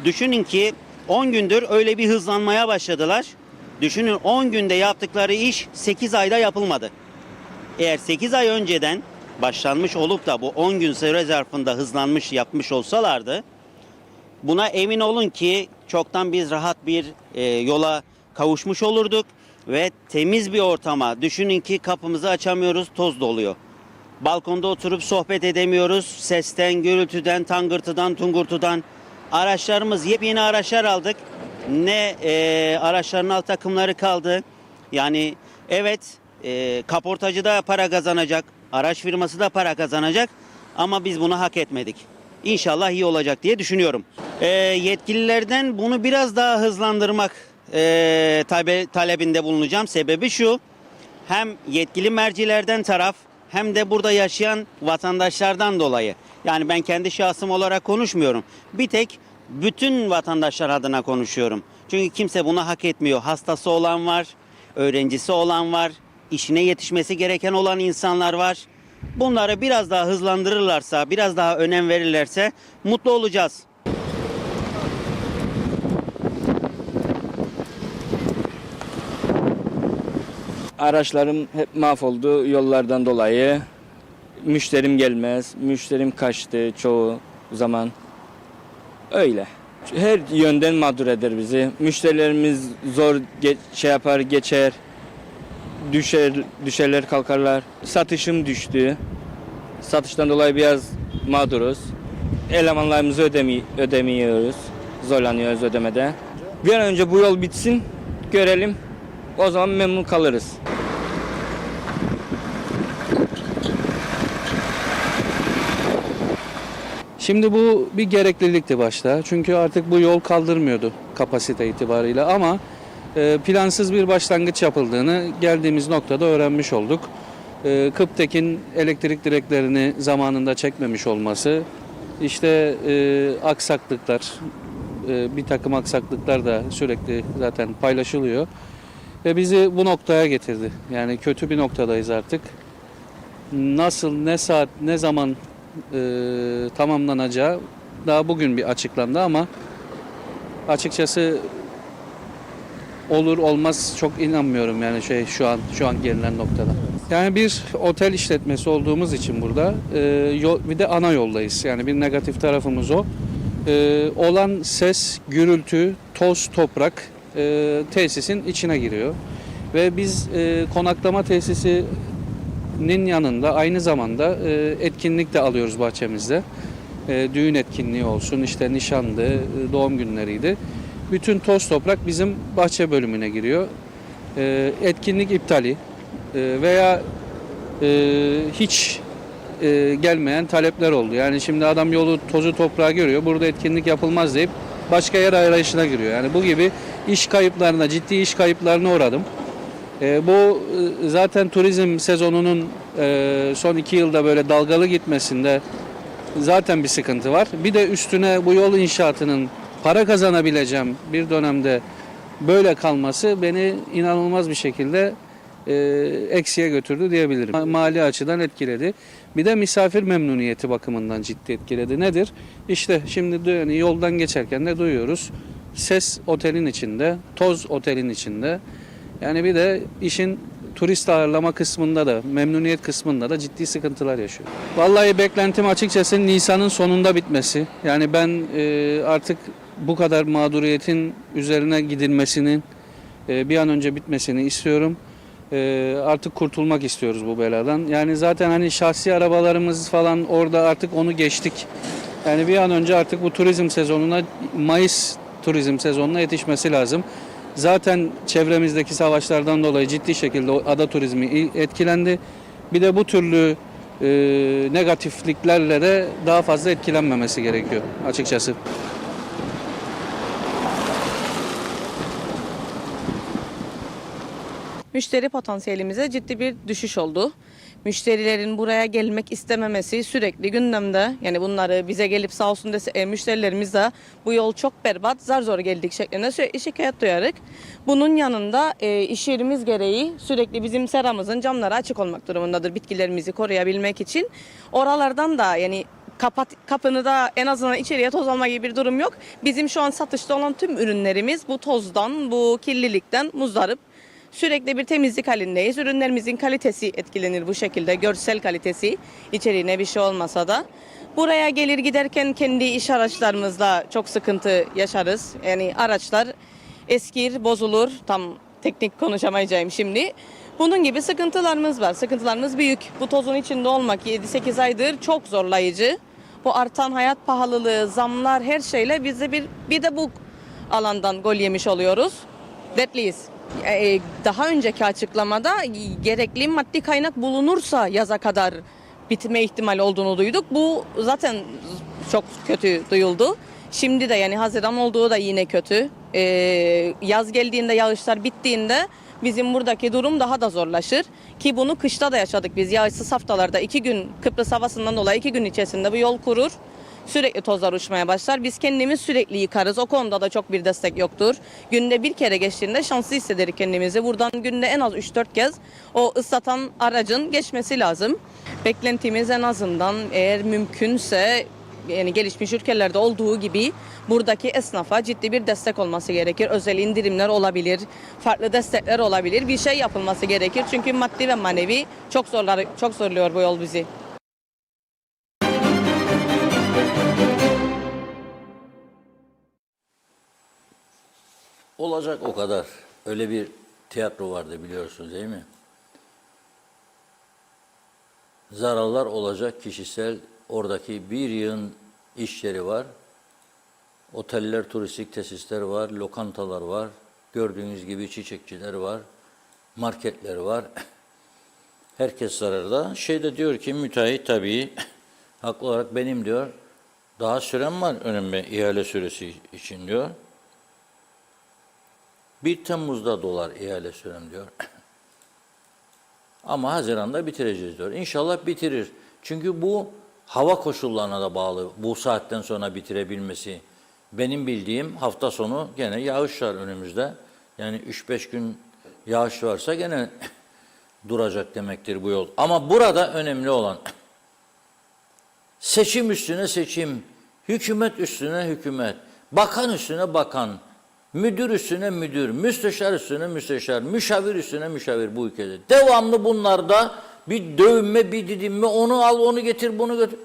Düşünün ki 10 gündür öyle bir hızlanmaya başladılar. Düşünün 10 günde yaptıkları iş 8 ayda yapılmadı. Eğer 8 ay önceden başlanmış olup da bu 10 gün süre zarfında hızlanmış yapmış olsalardı, buna emin olun ki çoktan biz rahat bir yola kavuşmuş olurduk ve temiz bir ortama. Düşünün ki kapımızı açamıyoruz, toz doluyor. Balkonda oturup sohbet edemiyoruz. Sesten, gürültüden, tangırtıdan, tungurtudan. Araçlarımız, yepyeni araçlar aldık. Ne araçların alt takımları kaldı. Yani evet kaportacı da para kazanacak, araç firması da para kazanacak ama biz bunu hak etmedik. İnşallah iyi olacak diye düşünüyorum. Yetkililerden bunu biraz daha hızlandırmak talebinde bulunacağım. Sebebi şu, hem yetkili mercilerden taraf hem de burada yaşayan vatandaşlardan dolayı. Yani ben kendi şahsım olarak konuşmuyorum. Bir tek bütün vatandaşlar adına konuşuyorum. Çünkü kimse bunu hak etmiyor. Hastası olan var, öğrencisi olan var, işine yetişmesi gereken olan insanlar var. Bunları biraz daha hızlandırırlarsa, biraz daha önem verirlerse mutlu olacağız. Araçlarım hep mahvoldu yollardan dolayı. Müşterim gelmez, müşterim kaçtı çoğu zaman. Öyle. Her yönden mağdur eder bizi. Müşterilerimiz zor geçer. Düşerler kalkarlar. Satışım düştü. Satıştan dolayı biraz mağduruz. Elemanlarımızı ödemiyoruz. Zorlanıyoruz ödemede. Bir an önce bu yol bitsin, görelim. O zaman memnun kalırız. Şimdi bu bir gereklilikti başta. Çünkü artık bu yol kaldırmıyordu kapasite itibarıyla ama plansız bir başlangıç yapıldığını geldiğimiz noktada öğrenmiş olduk. Kıptek'in elektrik direklerini zamanında çekmemiş olması, işte aksaklıklar, bir takım aksaklıklar da sürekli zaten paylaşılıyor. Ve bizi bu noktaya getirdi. Yani kötü bir noktadayız artık. Nasıl, ne saat, ne zaman tamamlanacağı daha bugün bir açıklandı ama açıkçası olur olmaz çok inanmıyorum yani şu an gelinen noktada. Yani bir otel işletmesi olduğumuz için burada bir de ana yoldayız. Yani bir negatif tarafımız o. Olan ses, gürültü, toz, toprak tesisin içine giriyor. Ve biz konaklama tesisinin yanında aynı zamanda etkinlik de alıyoruz bahçemizde. Düğün etkinliği olsun, işte nişandı, doğum günleriydi. Bütün toz toprak bizim bahçe bölümüne giriyor. Etkinlik iptali veya hiç gelmeyen talepler oldu. Yani şimdi adam yolu tozu toprağı görüyor, burada etkinlik yapılmaz deyip başka yer arayışına giriyor. Yani bu gibi iş kayıplarına, ciddi iş kayıplarına uğradım. Bu zaten turizm sezonunun son 2 yılda böyle dalgalı gitmesinde zaten bir sıkıntı var. Bir de üstüne bu yol inşaatının para kazanabileceğim bir dönemde böyle kalması beni inanılmaz bir şekilde eksiye götürdü diyebilirim. Mali açıdan etkiledi. Bir de misafir memnuniyeti bakımından ciddi etkiledi. Nedir? İşte şimdi yani yoldan geçerken de duyuyoruz. Ses otelin içinde, toz otelin içinde. Yani bir de işin turist ağırlama kısmında da, memnuniyet kısmında da ciddi sıkıntılar yaşıyor. Vallahi beklentim açıkçası Nisan'ın sonunda bitmesi. Yani ben artık bu kadar mağduriyetin üzerine gidilmesinin bir an önce bitmesini istiyorum. Artık kurtulmak istiyoruz bu beladan. Yani zaten hani şahsi arabalarımız falan orada artık onu geçtik. Yani bir an önce artık bu turizm sezonuna, Mayıs turizm sezonuna yetişmesi lazım. Zaten çevremizdeki savaşlardan dolayı ciddi şekilde ada turizmi etkilendi. Bir de bu türlü negatifliklerle de daha fazla etkilenmemesi gerekiyor açıkçası. Müşteri potansiyelimize ciddi bir düşüş oldu. Müşterilerin buraya gelmek istememesi sürekli gündemde. Yani bunları bize gelip sağ olsun müşterilerimiz de bu yol çok berbat, zar zor geldik şeklinde şikayet duyarık. Bunun yanında iş yerimiz gereği sürekli bizim seramızın camları açık olmak durumundadır bitkilerimizi koruyabilmek için. Oralardan da yani kapını da en azından içeriye toz alma gibi bir durum yok. Bizim şu an satışta olan tüm ürünlerimiz bu tozdan, bu kirlilikten muzdarip. Sürekli bir temizlik halindeyiz. Ürünlerimizin kalitesi etkilenir bu şekilde. Görsel kalitesi, içeriğine bir şey olmasa da. Buraya gelir giderken kendi iş araçlarımızla çok sıkıntı yaşarız. Yani araçlar eskir, bozulur. Tam teknik konuşamayacağım şimdi. Bunun gibi sıkıntılarımız var. Sıkıntılarımız büyük. Bu tozun içinde olmak 7-8 aydır çok zorlayıcı. Bu artan hayat pahalılığı, zamlar her şeyle biz de bir de bu alandan gol yemiş oluyoruz. Dertliyiz. Daha önceki açıklamada gerekli maddi kaynak bulunursa yaza kadar bitme ihtimali olduğunu duyduk. Bu zaten çok kötü duyuldu. Şimdi de yani Haziran olduğu da yine kötü. Yaz geldiğinde, yağışlar bittiğinde bizim buradaki durum daha da zorlaşır. Ki bunu kışta da yaşadık biz. Yağışsız haftalarda 2 gün Kıbrıs havasından dolayı 2 gün içerisinde bu yol kurur. Sürekli tozlar uçmaya başlar. Biz kendimiz sürekli yıkarız. O konuda da çok bir destek yoktur. Günde bir kere geçtiğinde şanslı hissederiz kendimizi. Buradan günde en az 3-4 kez o ıslatan aracın geçmesi lazım. Beklentimiz en azından eğer mümkünse, yani gelişmiş ülkelerde olduğu gibi buradaki esnafa ciddi bir destek olması gerekir. Özel indirimler olabilir, farklı destekler olabilir. Bir şey yapılması gerekir. Çünkü maddi ve manevi çok zorluyor bu yol bizi. Olacak o kadar. Öyle bir tiyatro vardı biliyorsunuz değil mi? Zararlar olacak kişisel, oradaki bir yığın iş yeri var. Oteller, turistik tesisler var, lokantalar var. Gördüğünüz gibi çiçekçiler var, marketler var. Herkes zararda. Şeyde diyor ki müteahhit tabii haklı olarak benim diyor daha sürem var önüme ihale süresi için diyor. 1 Temmuz'da dolar ihale sürem diyor. Ama Haziran'da bitireceğiz diyor. İnşallah bitirir. Çünkü bu hava koşullarına da bağlı. Bu saatten sonra bitirebilmesi. Benim bildiğim hafta sonu gene yağış var önümüzde. Yani 3-5 gün yağış varsa gene duracak demektir bu yol. Ama burada önemli olan seçim üstüne seçim, hükümet üstüne hükümet, bakan üstüne bakan, müdür üstüne müdür, müsteşar üstüne müsteşar, müşavir üstüne müşavir bu ülkede. Devamlı bunlarda bir dövünme, bir didinme, onu al, onu getir, bunu götür.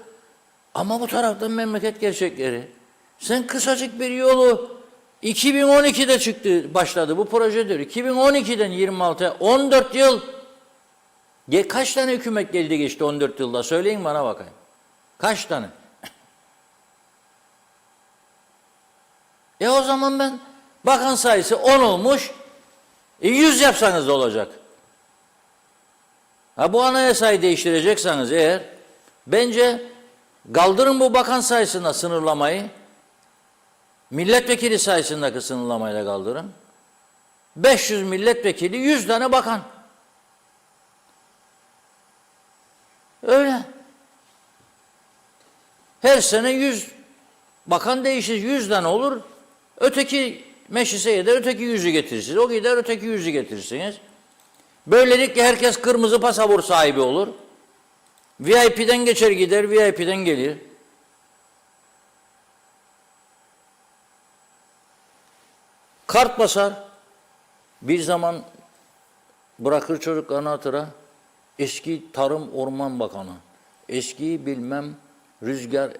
Ama bu taraftan memleket gerçekleri. Sen kısacık bir yolu 2012'de çıktı, başladı bu proje diyor. 2012'den 26'ya 14 yıl. Kaç tane hükümet geldi geçti 14 yılda? Söyleyin bana bakayım. Kaç tane? O zaman ben bakan sayısı 10 olmuş. 100 yapsanız da olacak. Bu anayasayı değiştirecekseniz eğer bence kaldırın bu bakan sayısına sınırlamayı. Milletvekili sayısındaki sınırlamayı da kaldırın. 500 milletvekili 100 tane bakan. Öyle. Her sene 100 bakan değişir. 100 tane olur. Öteki meclise gider, öteki 100'ü getirirsiniz. O gider, öteki 100'ü getirirsiniz. Böylelikle herkes kırmızı pasaport sahibi olur. VIP'den geçer gider, VIP'den gelir. Kart basar. Bir zaman bırakır çocuklarını hatıra. Eski Tarım Orman Bakanı, eski bilmem Rüzgar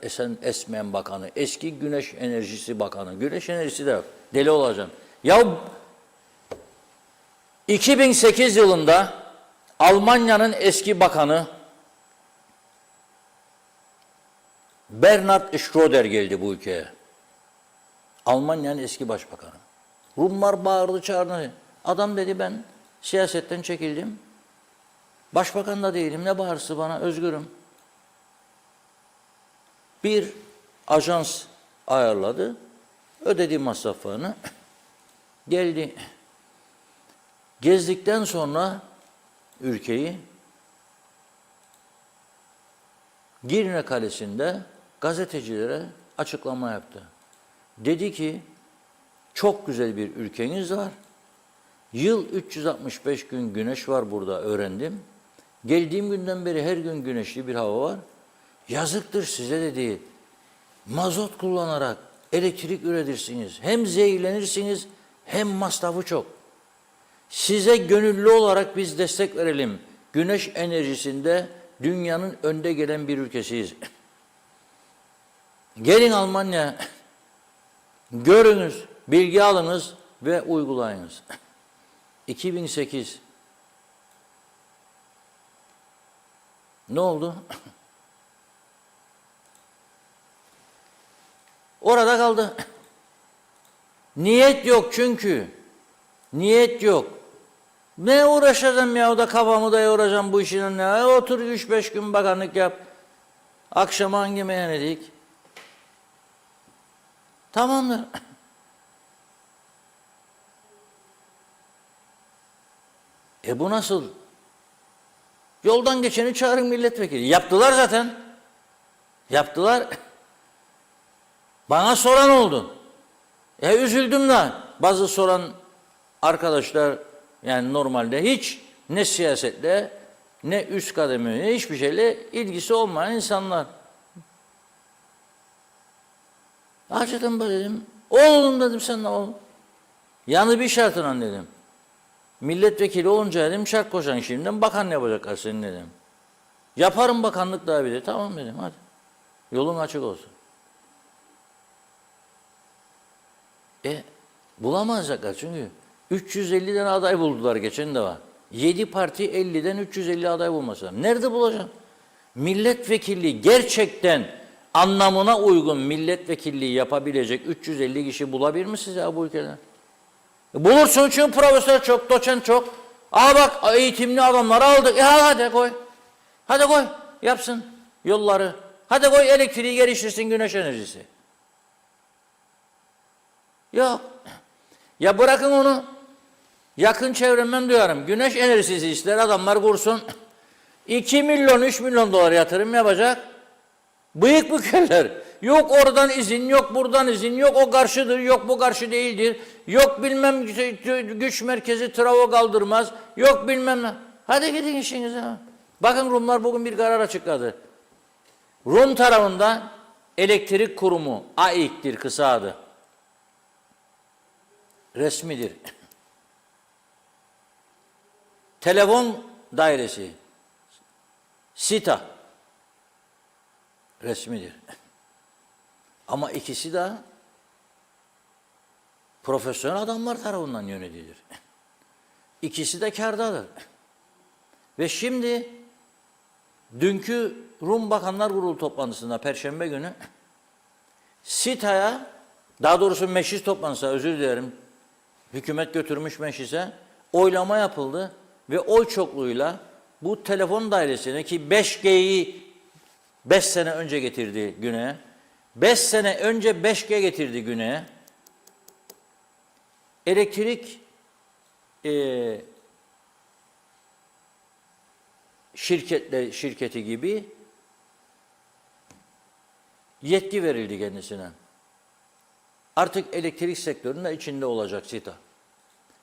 Esmeyen Bakanı, eski Güneş Enerjisi Bakanı. Güneş enerjisi de yok. Deli olacağım. Ya 2008 yılında Almanya'nın eski bakanı Bernhard Schröder geldi bu ülkeye. Almanya'nın eski başbakanı. Rumlar bağırdı çağırdı. Adam dedi ben siyasetten çekildim. Başbakan da değilim. Ne bağırsı bana? Özgürüm. Bir ajans ayarladı. Ödedi masraflarını. Geldi. Gezdikten sonra ülkeyi Girne Kalesi'nde gazetecilere açıklama yaptı. Dedi ki çok güzel bir ülkeniz var. Yıl 365 gün güneş var burada öğrendim. Geldiğim günden beri her gün güneşli bir hava var. Yazıktır size dedi. Mazot kullanarak elektrik üretirsiniz. Hem zehirlenirsiniz hem masrafı çok. Size gönüllü olarak biz destek verelim. Güneş enerjisinde dünyanın önde gelen bir ülkesiyiz. Gelin Almanya, görünüz, bilgi alınız ve uygulayınız. 2008. Ne oldu? Orada kaldı. Niyet yok çünkü. Niyet yok. Ne uğraşacağım ya da kafamı da yoracağım bu işine ne? Otur 3-5 gün bakanlık yap. Akşama hangi meyhanedik? Tamamdır. Bu nasıl? Yoldan geçeni çağırın milletvekili. Yaptılar zaten. Yaptılar. Bana soran oldu. Üzüldüm de bazı soran arkadaşlar yani normalde hiç ne siyasetle ne üst kademe ne hiçbir şeyle ilgisi olmayan insanlar. Acıdım böyle dedim. Oğlum dedim sen ne oğlum? Yalnız bir şartla dedim. Milletvekili olunca dedim şart koşan şimdiden bakan ne yapacaklar senin dedim. Yaparım bakanlık daha bir de. Tamam dedim hadi. Yolun açık olsun. Bulamazlar çünkü 350 tane aday buldular geçen de var. 7 parti 50'den 350 aday bulmasa. Nerede bulacağım? Milletvekilliği gerçekten anlamına uygun milletvekilliği yapabilecek 350 kişi bulabilir misiniz ya bu ülkede? Bulursun çünkü profesör çok, doçent çok. Bak eğitimli adamları aldık. Hadi koy. Hadi koy. Yapsın yolları. Hadi koy elektriği geliştirsin güneş enerjisi. Yok. Ya bırakın onu. Yakın çevremden duyarım. Güneş enerjisi ister adamlar kursun. 2 milyon, 3 milyon dolar yatırım yapacak. Bıyık bükerler. Yok oradan izin, yok buradan izin, yok o karşıdır, yok bu karşı değildir. Yok bilmem güç merkezi trafo kaldırmaz. Yok bilmem ne. Hadi gidin işinize. Bakın Rumlar bugün bir karar açıkladı. Rum tarafında elektrik kurumu, AİK'tir kısa adı. Resmidir. Telefon dairesi, SİTA, resmidir. Ama ikisi de profesyonel adamlar tarafından yönetilir. İkisi de kârdadır. Ve şimdi dünkü Rum Bakanlar Kurulu toplantısında Perşembe günü SİTA'ya, daha doğrusu meclis toplantısına özür dilerim, hükümet götürmüş meclise oylama yapıldı ve oy çokluğuyla bu telefon dairesine ki 5G'yi 5 sene önce getirdi güneye, 5 sene önce 5G getirdi güneye, elektrik şirketi gibi yetki verildi kendisine. Artık elektrik sektörünün içinde olacak SİTA.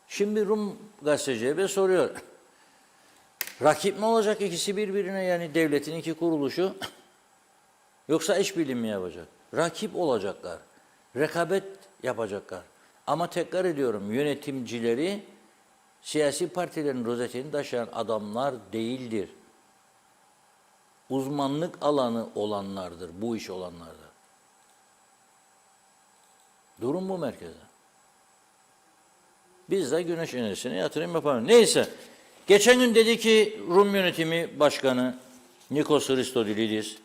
Şimdi Rum gazeteciye soruyor. Rakip mi olacak ikisi birbirine yani devletin iki kuruluşu? Yoksa işbirliği mi yapacak? Rakip olacaklar. Rekabet yapacaklar. Ama tekrar ediyorum yönetimcileri siyasi partilerin rozetini taşıyan adamlar değildir. Uzmanlık alanı olanlardır, bu iş olanlardır. Durum bu merkezde. Biz de güneş enerjisine yatırım yapalım. Neyse, geçen gün dedi ki Rum Yönetimi Başkanı Nikos Christodoulidis,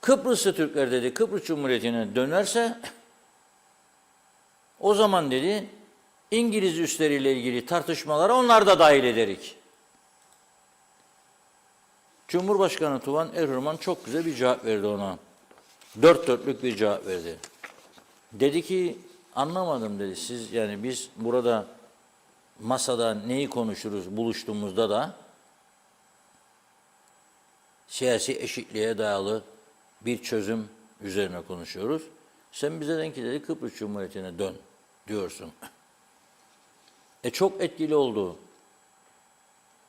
Kıbrıslı Türkler dedi Kıbrıs Cumhuriyeti'ne dönerse o zaman dedi İngiliz üsleriyle ilgili tartışmalara onlar da dahil ederik. Cumhurbaşkanı Tuvan Erhürman çok güzel bir cevap verdi ona. 4 dörtlük bir cevap verdi. Dedi ki anlamadım dedi siz yani biz burada masada neyi konuşuruz buluştuğumuzda da siyasi eşitliğe dayalı bir çözüm üzerine konuşuyoruz. Sen bize dedin ki dedi Kıbrıs Cumhuriyeti'ne dön diyorsun. Çok etkili oldu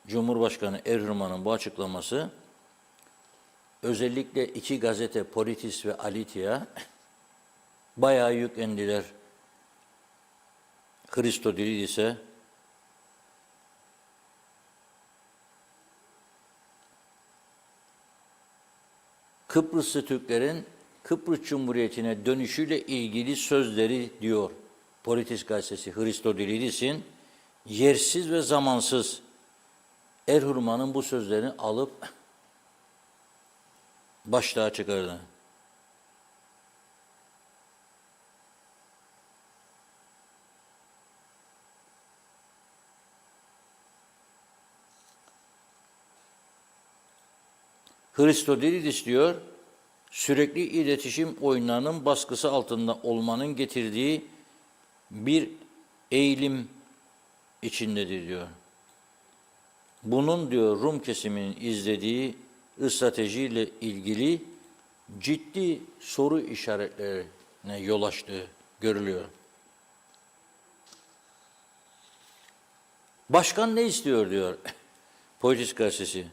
Cumhurbaşkanı Erhürman'ın bu açıklaması. Özellikle iki gazete Politis ve Alitia bayağı yüklendiler Christodoulidis'e. Kıbrıslı Türklerin Kıbrıs Cumhuriyeti'ne dönüşüyle ilgili sözleri diyor Politis gazetesi Christodoulidis'in yersiz ve zamansız. Erhürman'ın bu sözlerini alıp başlığa çıkardı. Christodoulidis diyor, sürekli iletişim oyunlarının baskısı altında olmanın getirdiği bir eğilim içindedir diyor. Bunun diyor Rum kesiminin izlediği stratejiyle ilgili ciddi soru işaretlerine yol açtığı görülüyor. Başkan ne istiyor diyor Politis gazetesi.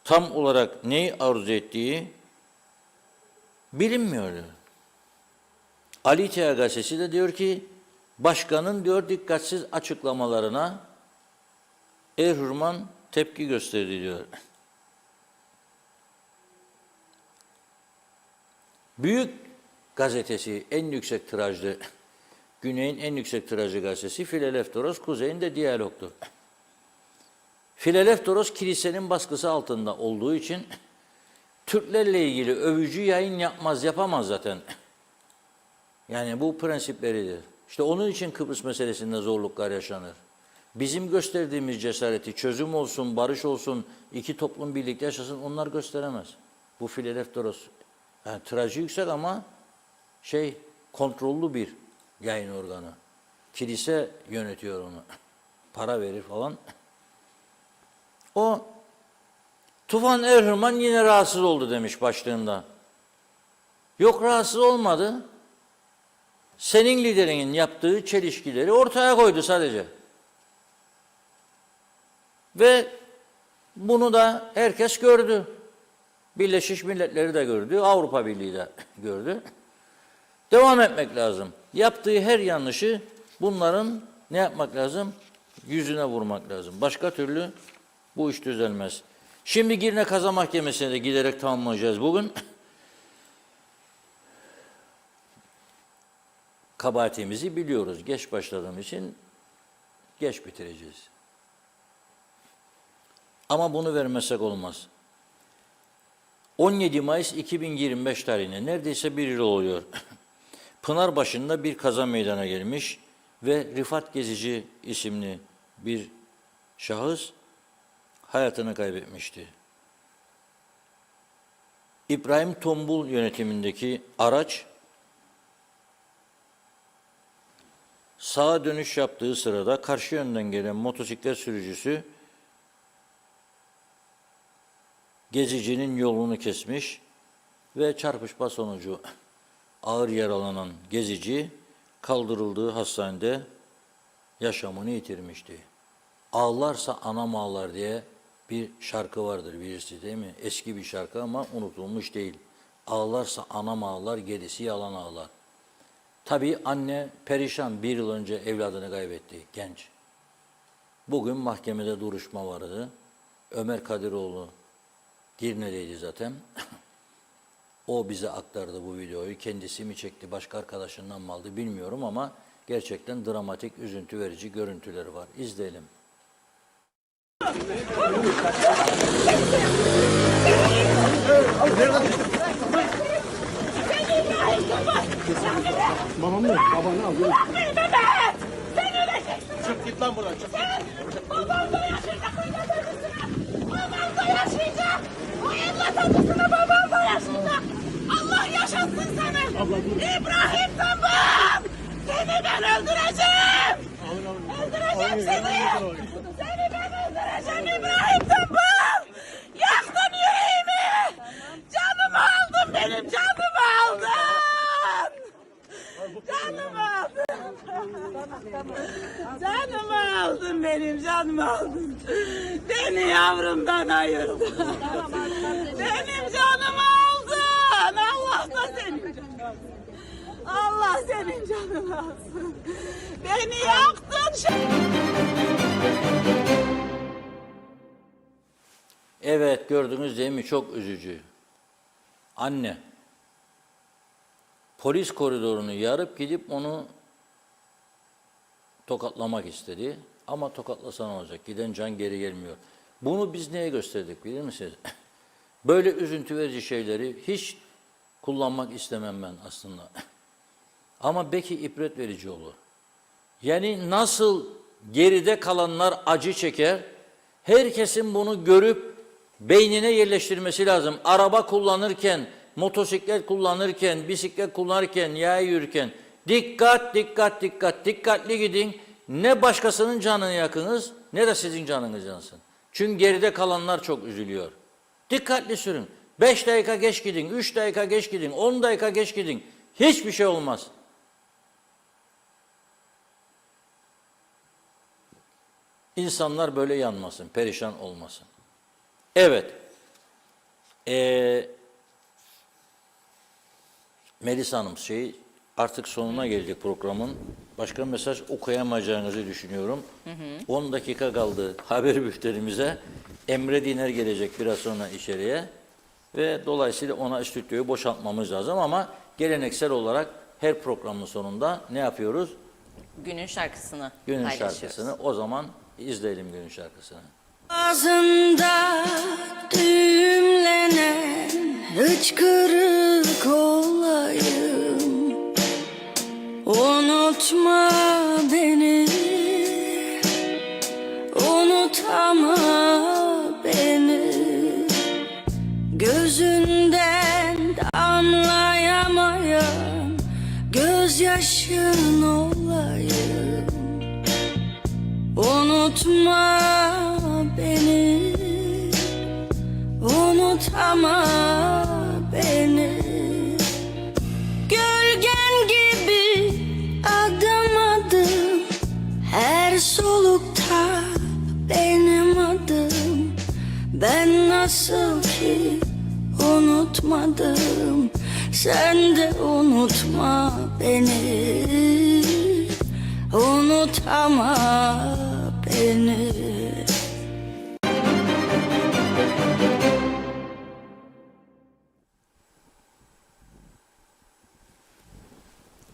Tam olarak neyi arzu ettiği bilinmiyor diyor. Ali İttihat gazetesi de diyor ki başkanın diyor dikkatsiz açıklamalarına Erhürman tepki gösterdi diyor. Büyük gazetesi en yüksek tirajlı, Güney'in en yüksek tirajlı gazetesi Fileleftoros, Kuzey'in de Diyalog'tu. Fileleftoros kilisenin baskısı altında olduğu için Türklerle ilgili övücü yayın yapamaz zaten. Yani bu prensipleridir. İşte onun için Kıbrıs meselesinde zorluklar yaşanır. Bizim gösterdiğimiz cesareti, çözüm olsun, barış olsun, iki toplum birlikte yaşasın, onlar gösteremez. Bu Fileleftoros. Yani tirajı yüksek ama kontrollü bir yayın organı. Kilise yönetiyor onu. Para verir falan. O Tufan Erhürman yine rahatsız oldu demiş başlığında. Yok, rahatsız olmadı. Senin liderinin yaptığı çelişkileri ortaya koydu sadece. Ve bunu da herkes gördü. Birleşmiş Milletleri de gördü, Avrupa Birliği de gördü. Devam etmek lazım. Yaptığı her yanlışı bunların ne yapmak lazım? Yüzüne vurmak lazım. Başka türlü bu iş düzelmez. Şimdi Girne Kaza Mahkemesi'ne de giderek tamamlayacağız bugün. Kabahatimizi biliyoruz. Geç başladığım için geç bitireceğiz. Ama bunu vermesek olmaz. 17 Mayıs 2025 tarihine neredeyse bir yıl oluyor. Pınarbaşı'nda bir kaza meydana gelmiş ve Rifat Gezici isimli bir şahıs hayatını kaybetmişti. İbrahim Tombul yönetimindeki araç sağa dönüş yaptığı sırada karşı yönden gelen motosiklet sürücüsü gezicinin yolunu kesmiş ve çarpışma sonucu ağır yaralanan gezici kaldırıldığı hastanede yaşamını yitirmişti. Ağlarsa anam ağlar diye bir şarkı vardır birisi, değil mi? Eski bir şarkı ama unutulmuş değil. Ağlarsa anam ağlar, gerisi yalan ağlar. Tabii anne perişan, bir yıl önce evladını kaybetti, genç. Bugün mahkemede duruşma vardı. Ömer Kadiroğlu Girne'deydi zaten. O bize aktardı bu videoyu. Kendisi mi çekti, başka arkadaşından mı aldı bilmiyorum ama gerçekten dramatik, üzüntü verici görüntüleri var. İzleyelim. Babam ne? Babanı al. Sen öleceksin. Çık git lan buradan. Çık. Babam da yaşayacak. Babam da yaşayacak. O evlat acısını babam da yaşayacak. Allah yaşatsın seni. İbrahim Tombul. Seni ben öldüreceğim. Öldüreceğim seni. Seni ben öldüreceğim İbrahim Tombul. Yaktın yüreğimi. Canımı aldın benim, canımı aldın. Canımı aldın. Canımı aldın benim, canımı aldın. Beni yavrumdan ayırdın. Benim canımı aldın. Allah da senin canını alsın. Allah senin canını alsın. Beni yaktın. Evet, gördünüz değil mi? Çok üzücü. Anne polis koridorunu yarıp gidip onu tokatlamak istedi. Ama tokatlasa ne olacak? Giden can geri gelmiyor. Bunu biz neye gösterdik bilir misiniz? Böyle üzüntü verici şeyleri hiç kullanmak istemem ben aslında. Ama belki ibret verici olur. Yani nasıl geride kalanlar acı çeker, herkesin bunu görüp beynine yerleştirmesi lazım. Araba kullanırken, motosiklet kullanırken, bisiklet kullanırken, yaya yürürken dikkat, dikkat, dikkat, dikkatli gidin. Ne başkasının canını yakınız ne de sizin canınız yansın. Çünkü geride kalanlar çok üzülüyor. Dikkatli sürün. 5 dakika geç gidin, 3 dakika geç gidin, 10 dakika geç gidin. Hiçbir şey olmaz. İnsanlar böyle yanmasın, perişan olmasın. Evet. Melisa Hanım artık sonuna geldik programın. Başka mesaj okuyamayacağınızı düşünüyorum. 10 dakika kaldı haber bültenimize. Emre Diner gelecek biraz sonra içeriye. Ve dolayısıyla ona stüdyoyu boşaltmamız lazım ama geleneksel olarak her programın sonunda ne yapıyoruz? Günün şarkısını Günün paylaşıyoruz. şarkısını. O zaman izleyelim günün şarkısını. Ağzımda düğümlenen hıçkırık olayım. Unutma beni, unutama beni. Gözünden damlayamayan gözyaşın olayım. Unutma beni, unutama beni. Gölgen gibi adım adım, her solukta benim adım. Ben nasıl ki unutmadım, sen de unutma beni, unutama beni.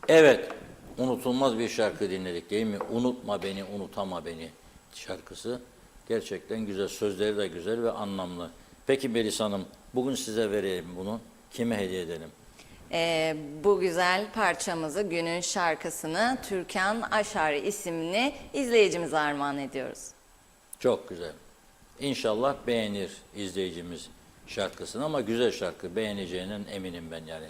Evet, unutulmaz bir şarkı dinledik değil mi? Unutma beni, unutama beni şarkısı. Gerçekten güzel, sözleri de güzel ve anlamlı. Peki Melisa Hanım, bugün size vereyim bunu. Kime hediye edelim? Bu güzel parçamızı, günün şarkısını Türkan Aşari isimli izleyicimize armağan ediyoruz. Çok güzel. İnşallah beğenir izleyicimiz şarkısını ama güzel şarkı, beğeneceğinden eminim ben yani.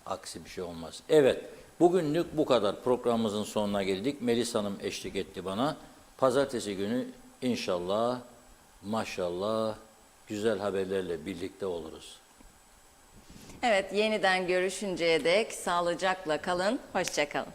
Aksi bir şey olmaz. Evet, bugünlük bu kadar. Programımızın sonuna geldik. Melisa Hanım eşlik etti bana. Pazartesi günü inşallah, maşallah güzel haberlerle birlikte oluruz. Evet, yeniden görüşünceye dek sağlıcakla kalın, hoşça kalın.